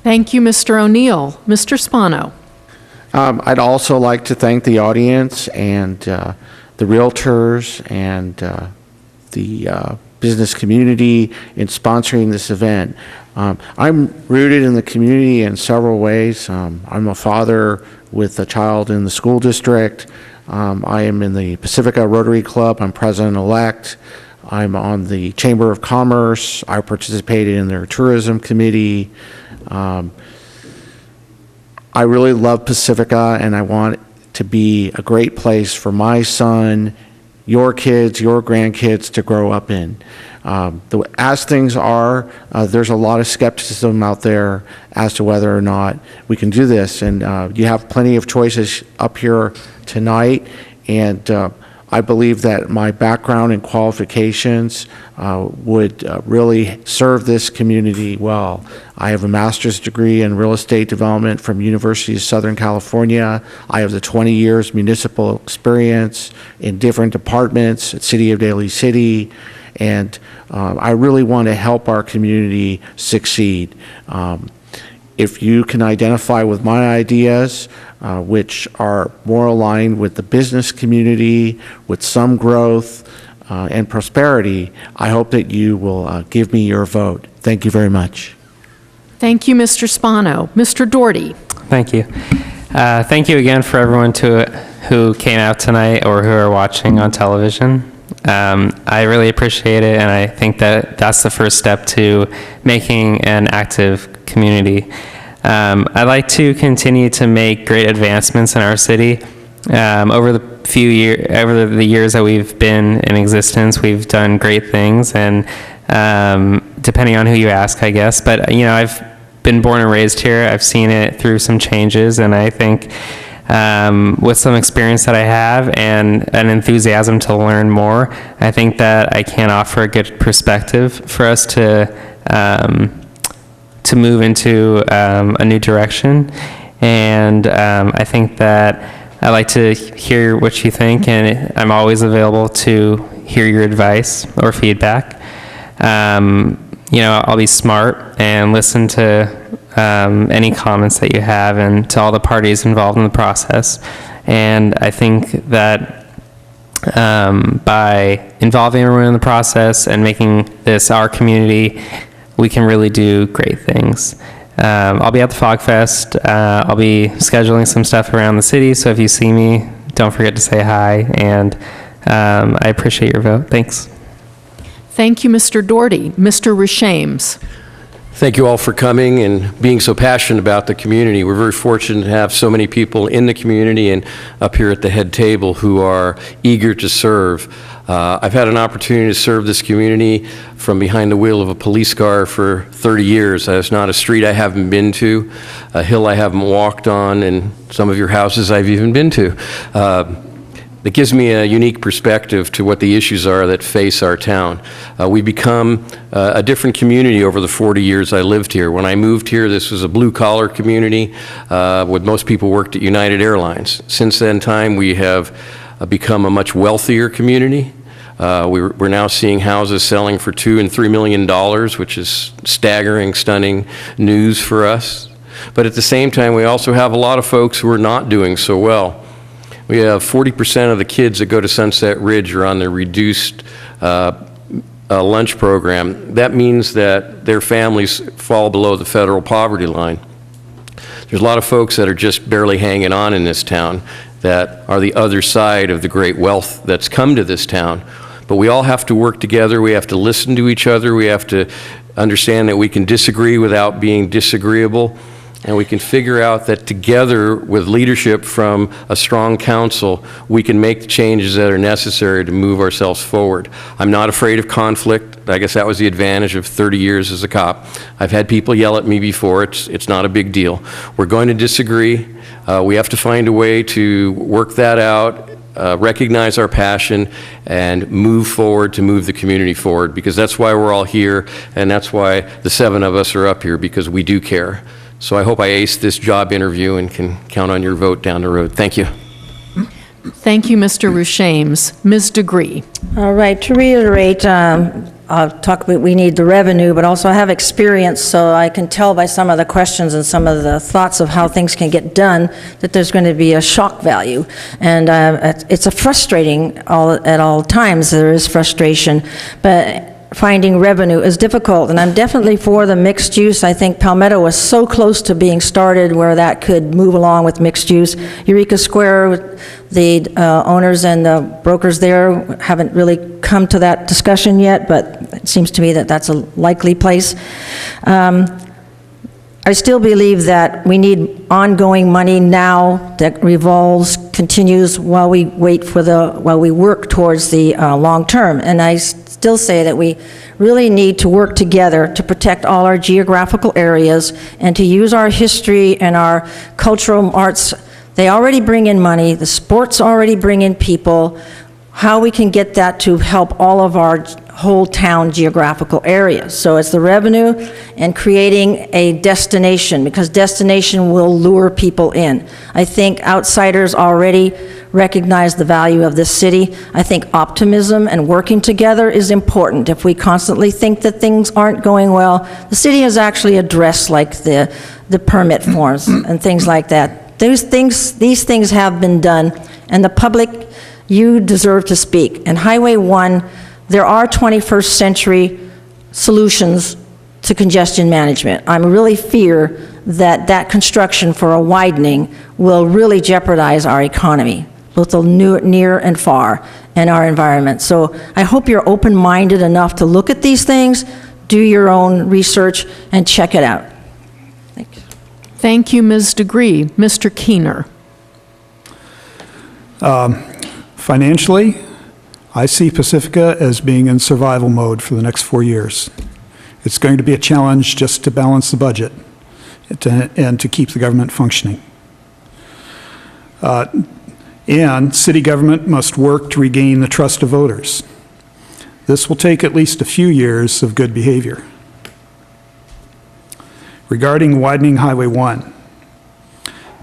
Thank you, Mr. O'Neill. Mr. Spano. I'd also like to thank the audience and the Realtors and the business community in sponsoring this event. I'm rooted in the community in several ways. I'm a father with a child in the school district. I am in the Pacifica Rotary Club. I'm president-elect. I'm on the Chamber of Commerce. I participated in their tourism committee. I really love Pacifica, and I want it to be a great place for my son, your kids, your grandkids to grow up in. As things are, there's a lot of skepticism out there as to whether or not we can do this. And you have plenty of choices up here tonight. And I believe that my background and qualifications would really serve this community well. I have a master's degree in real estate development from University of Southern California. I have the 20 years municipal experience in different departments at City of Daly City, and I really want to help our community succeed. If you can identify with my ideas, which are more aligned with the business community, with some growth and prosperity, I hope that you will give me your vote. Thank you very much. Thank you, Mr. Spano. Mr. Doherty. Thank you. Thank you again for everyone who came out tonight or who are watching on television. I really appreciate it, and I think that that's the first step to making an active community. I'd like to continue to make great advancements in our city. Over the years that we've been in existence, we've done great things, and depending on who you ask, I guess. But I've been born and raised here. I've seen it through some changes, and I think with some experience that I have and an enthusiasm to learn more, I think that I can offer a good perspective for us to move into a new direction. And I think that I like to hear what you think, and I'm always available to hear your advice or feedback. I'll be smart and listen to any comments that you have, and to all the parties involved in the process. And I think that by involving everyone in the process and making this our community, we can really do great things. I'll be at the Fog Fest. I'll be scheduling some stuff around the city, so if you see me, don't forget to say hi, and I appreciate your vote. Thanks. Thank you, Mr. Doherty. Mr. Rishames. Thank you all for coming and being so passionate about the community. We're very fortunate to have so many people in the community and up here at the head table who are eager to serve. I've had an opportunity to serve this community from behind the wheel of a police car for 30 years. There's not a street I haven't been to, a hill I haven't walked on, and some of your houses I've even been to. That gives me a unique perspective to what the issues are that face our town. We become a different community over the 40 years I lived here. When I moved here, this was a blue-collar community with most people worked at United Airlines. Since then time, we have become a much wealthier community. We're now seeing houses selling for $2 and $3 million, which is staggering, stunning news for us. But at the same time, we also have a lot of folks who are not doing so well. We have 40% of the kids that go to Sunset Ridge are on the reduced lunch program. That means that their families fall below the federal poverty line. There's a lot of folks that are just barely hanging on in this town that are the other side of the great wealth that's come to this town. But we all have to work together. We have to listen to each other. We have to understand that we can disagree without being disagreeable. And we can figure out that together with leadership from a strong council, we can make the changes that are necessary to move ourselves forward. I'm not afraid of conflict. I guess that was the advantage of 30 years as a cop. I've had people yell at me before. It's not a big deal. We're going to disagree. We have to find a way to work that out, recognize our passion, and move forward to move the community forward, because that's why we're all here, and that's why the 7 of us are up here, because we do care. So I hope I aced this job interview and can count on your vote down the road. Thank you. Thank you, Mr. Rishames. Ms. Degree. All right, to reiterate, I'll talk about we need the revenue, but also I have experience, so I can tell by some of the questions and some of the thoughts of how things can get done that there's going to be a shock value. And it's a frustrating at all times. There is frustration, but finding revenue is difficult, and I'm definitely for the mixed use. I think Palmetto was so close to being started where that could move along with mixed use. Eureka Square, the owners and the brokers there haven't really come to that discussion yet, but it seems to me that that's a likely place. I still believe that we need ongoing money now that revolves, continues while we wait for while we work towards the long term. And I still say that we really need to work together to protect all our geographical areas and to use our history and our cultural arts. They already bring in money, the sports already bring in people. How we can get that to help all of our whole town geographical areas. So it's the revenue and creating a destination, because destination will lure people in. I think outsiders already recognize the value of this city. I think optimism and working together is important. If we constantly think that things aren't going well, the city has actually addressed like the permit forms and things like that. These things have been done, and the public, you deserve to speak. And Highway 1, there are 21st century solutions to congestion management. I really fear that that construction for a widening will really jeopardize our economy, both the near and far, and our environment. So I hope you're open-minded enough to look at these things, do your own research, and check it out. Thank you. Thank you, Ms. Degree. Mr. Keener. Financially, I see Pacifica as being in survival mode for the next 4 years. It's going to be a challenge just to balance the budget and to keep the government functioning. And city government must work to regain the trust of voters. This will take at least a few years of good behavior. Regarding widening Highway 1,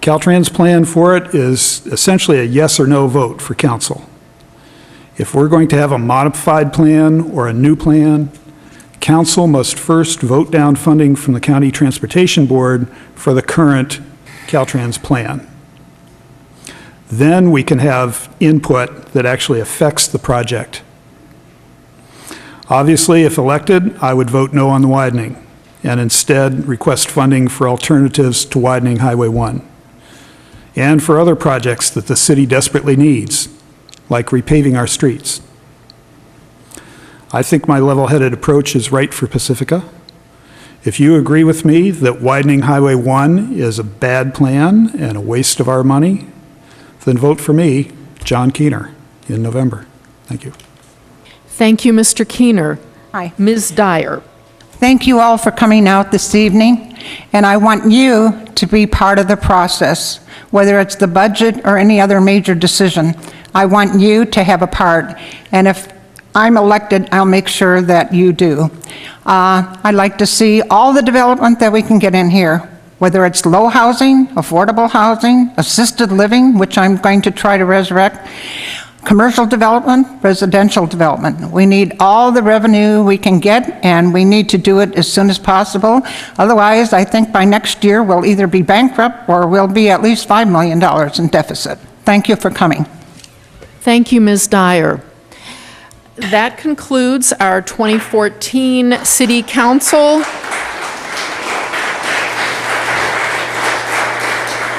Caltrans' plan for it is essentially a yes or no vote for council. If we're going to have a modified plan or a new plan, council must first vote down funding from the County Transportation Board for the current Caltrans plan. Then we can have input that actually affects the project. Obviously, if elected, I would vote no on the widening and instead request funding for alternatives to widening Highway 1 and for other projects that the city desperately needs, like repaving our streets. I think my level-headed approach is right for Pacifica. If you agree with me that widening Highway 1 is a bad plan and a waste of our money, then vote for me, John Keener, in November. Thank you. Thank you, Mr. Keener. Hi. Ms. Dyer. Thank you all for coming out this evening, and I want you to be part of the process, whether it's the budget or any other major decision. I want you to have a part, and if I'm elected, I'll make sure that you do. I'd like to see all the development that we can get in here, whether it's low housing, affordable housing, assisted living, which I'm going to try to resurrect, commercial development, residential development. We need all the revenue we can get, and we need to do it as soon as possible. Otherwise, I think by next year, we'll either be bankrupt or we'll be at least $5 million in deficit. Thank you for coming. Thank you, Ms. Dyer. That concludes our 2014 City Council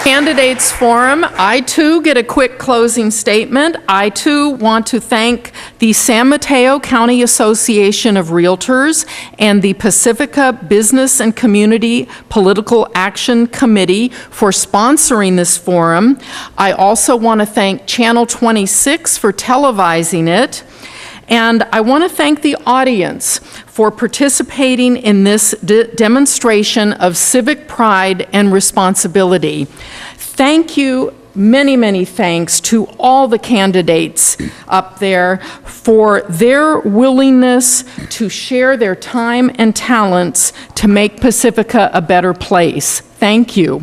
Candidates Forum. I, too, get a quick closing statement. I, too, want to thank the San Mateo County Association of Realtors and the Pacifica Business and Community Political Action Committee for sponsoring this forum. I also want to thank Channel 26 for televising it. And I want to thank the audience for participating in this demonstration of civic pride and responsibility. Thank you, many, many thanks to all the candidates up there for their willingness to share their time and talents to make Pacifica a better place. Thank you.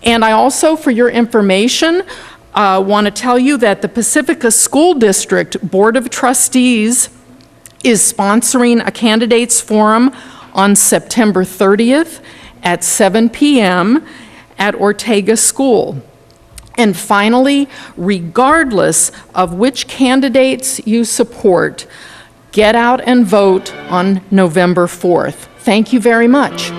And I also, for your information, want to tell you that the Pacifica School District Board of Trustees is sponsoring a candidates forum on September 30th at 7 p.m. at Ortega School. And finally, regardless of which candidates you support, get out and vote on November 4th. Thank you very much.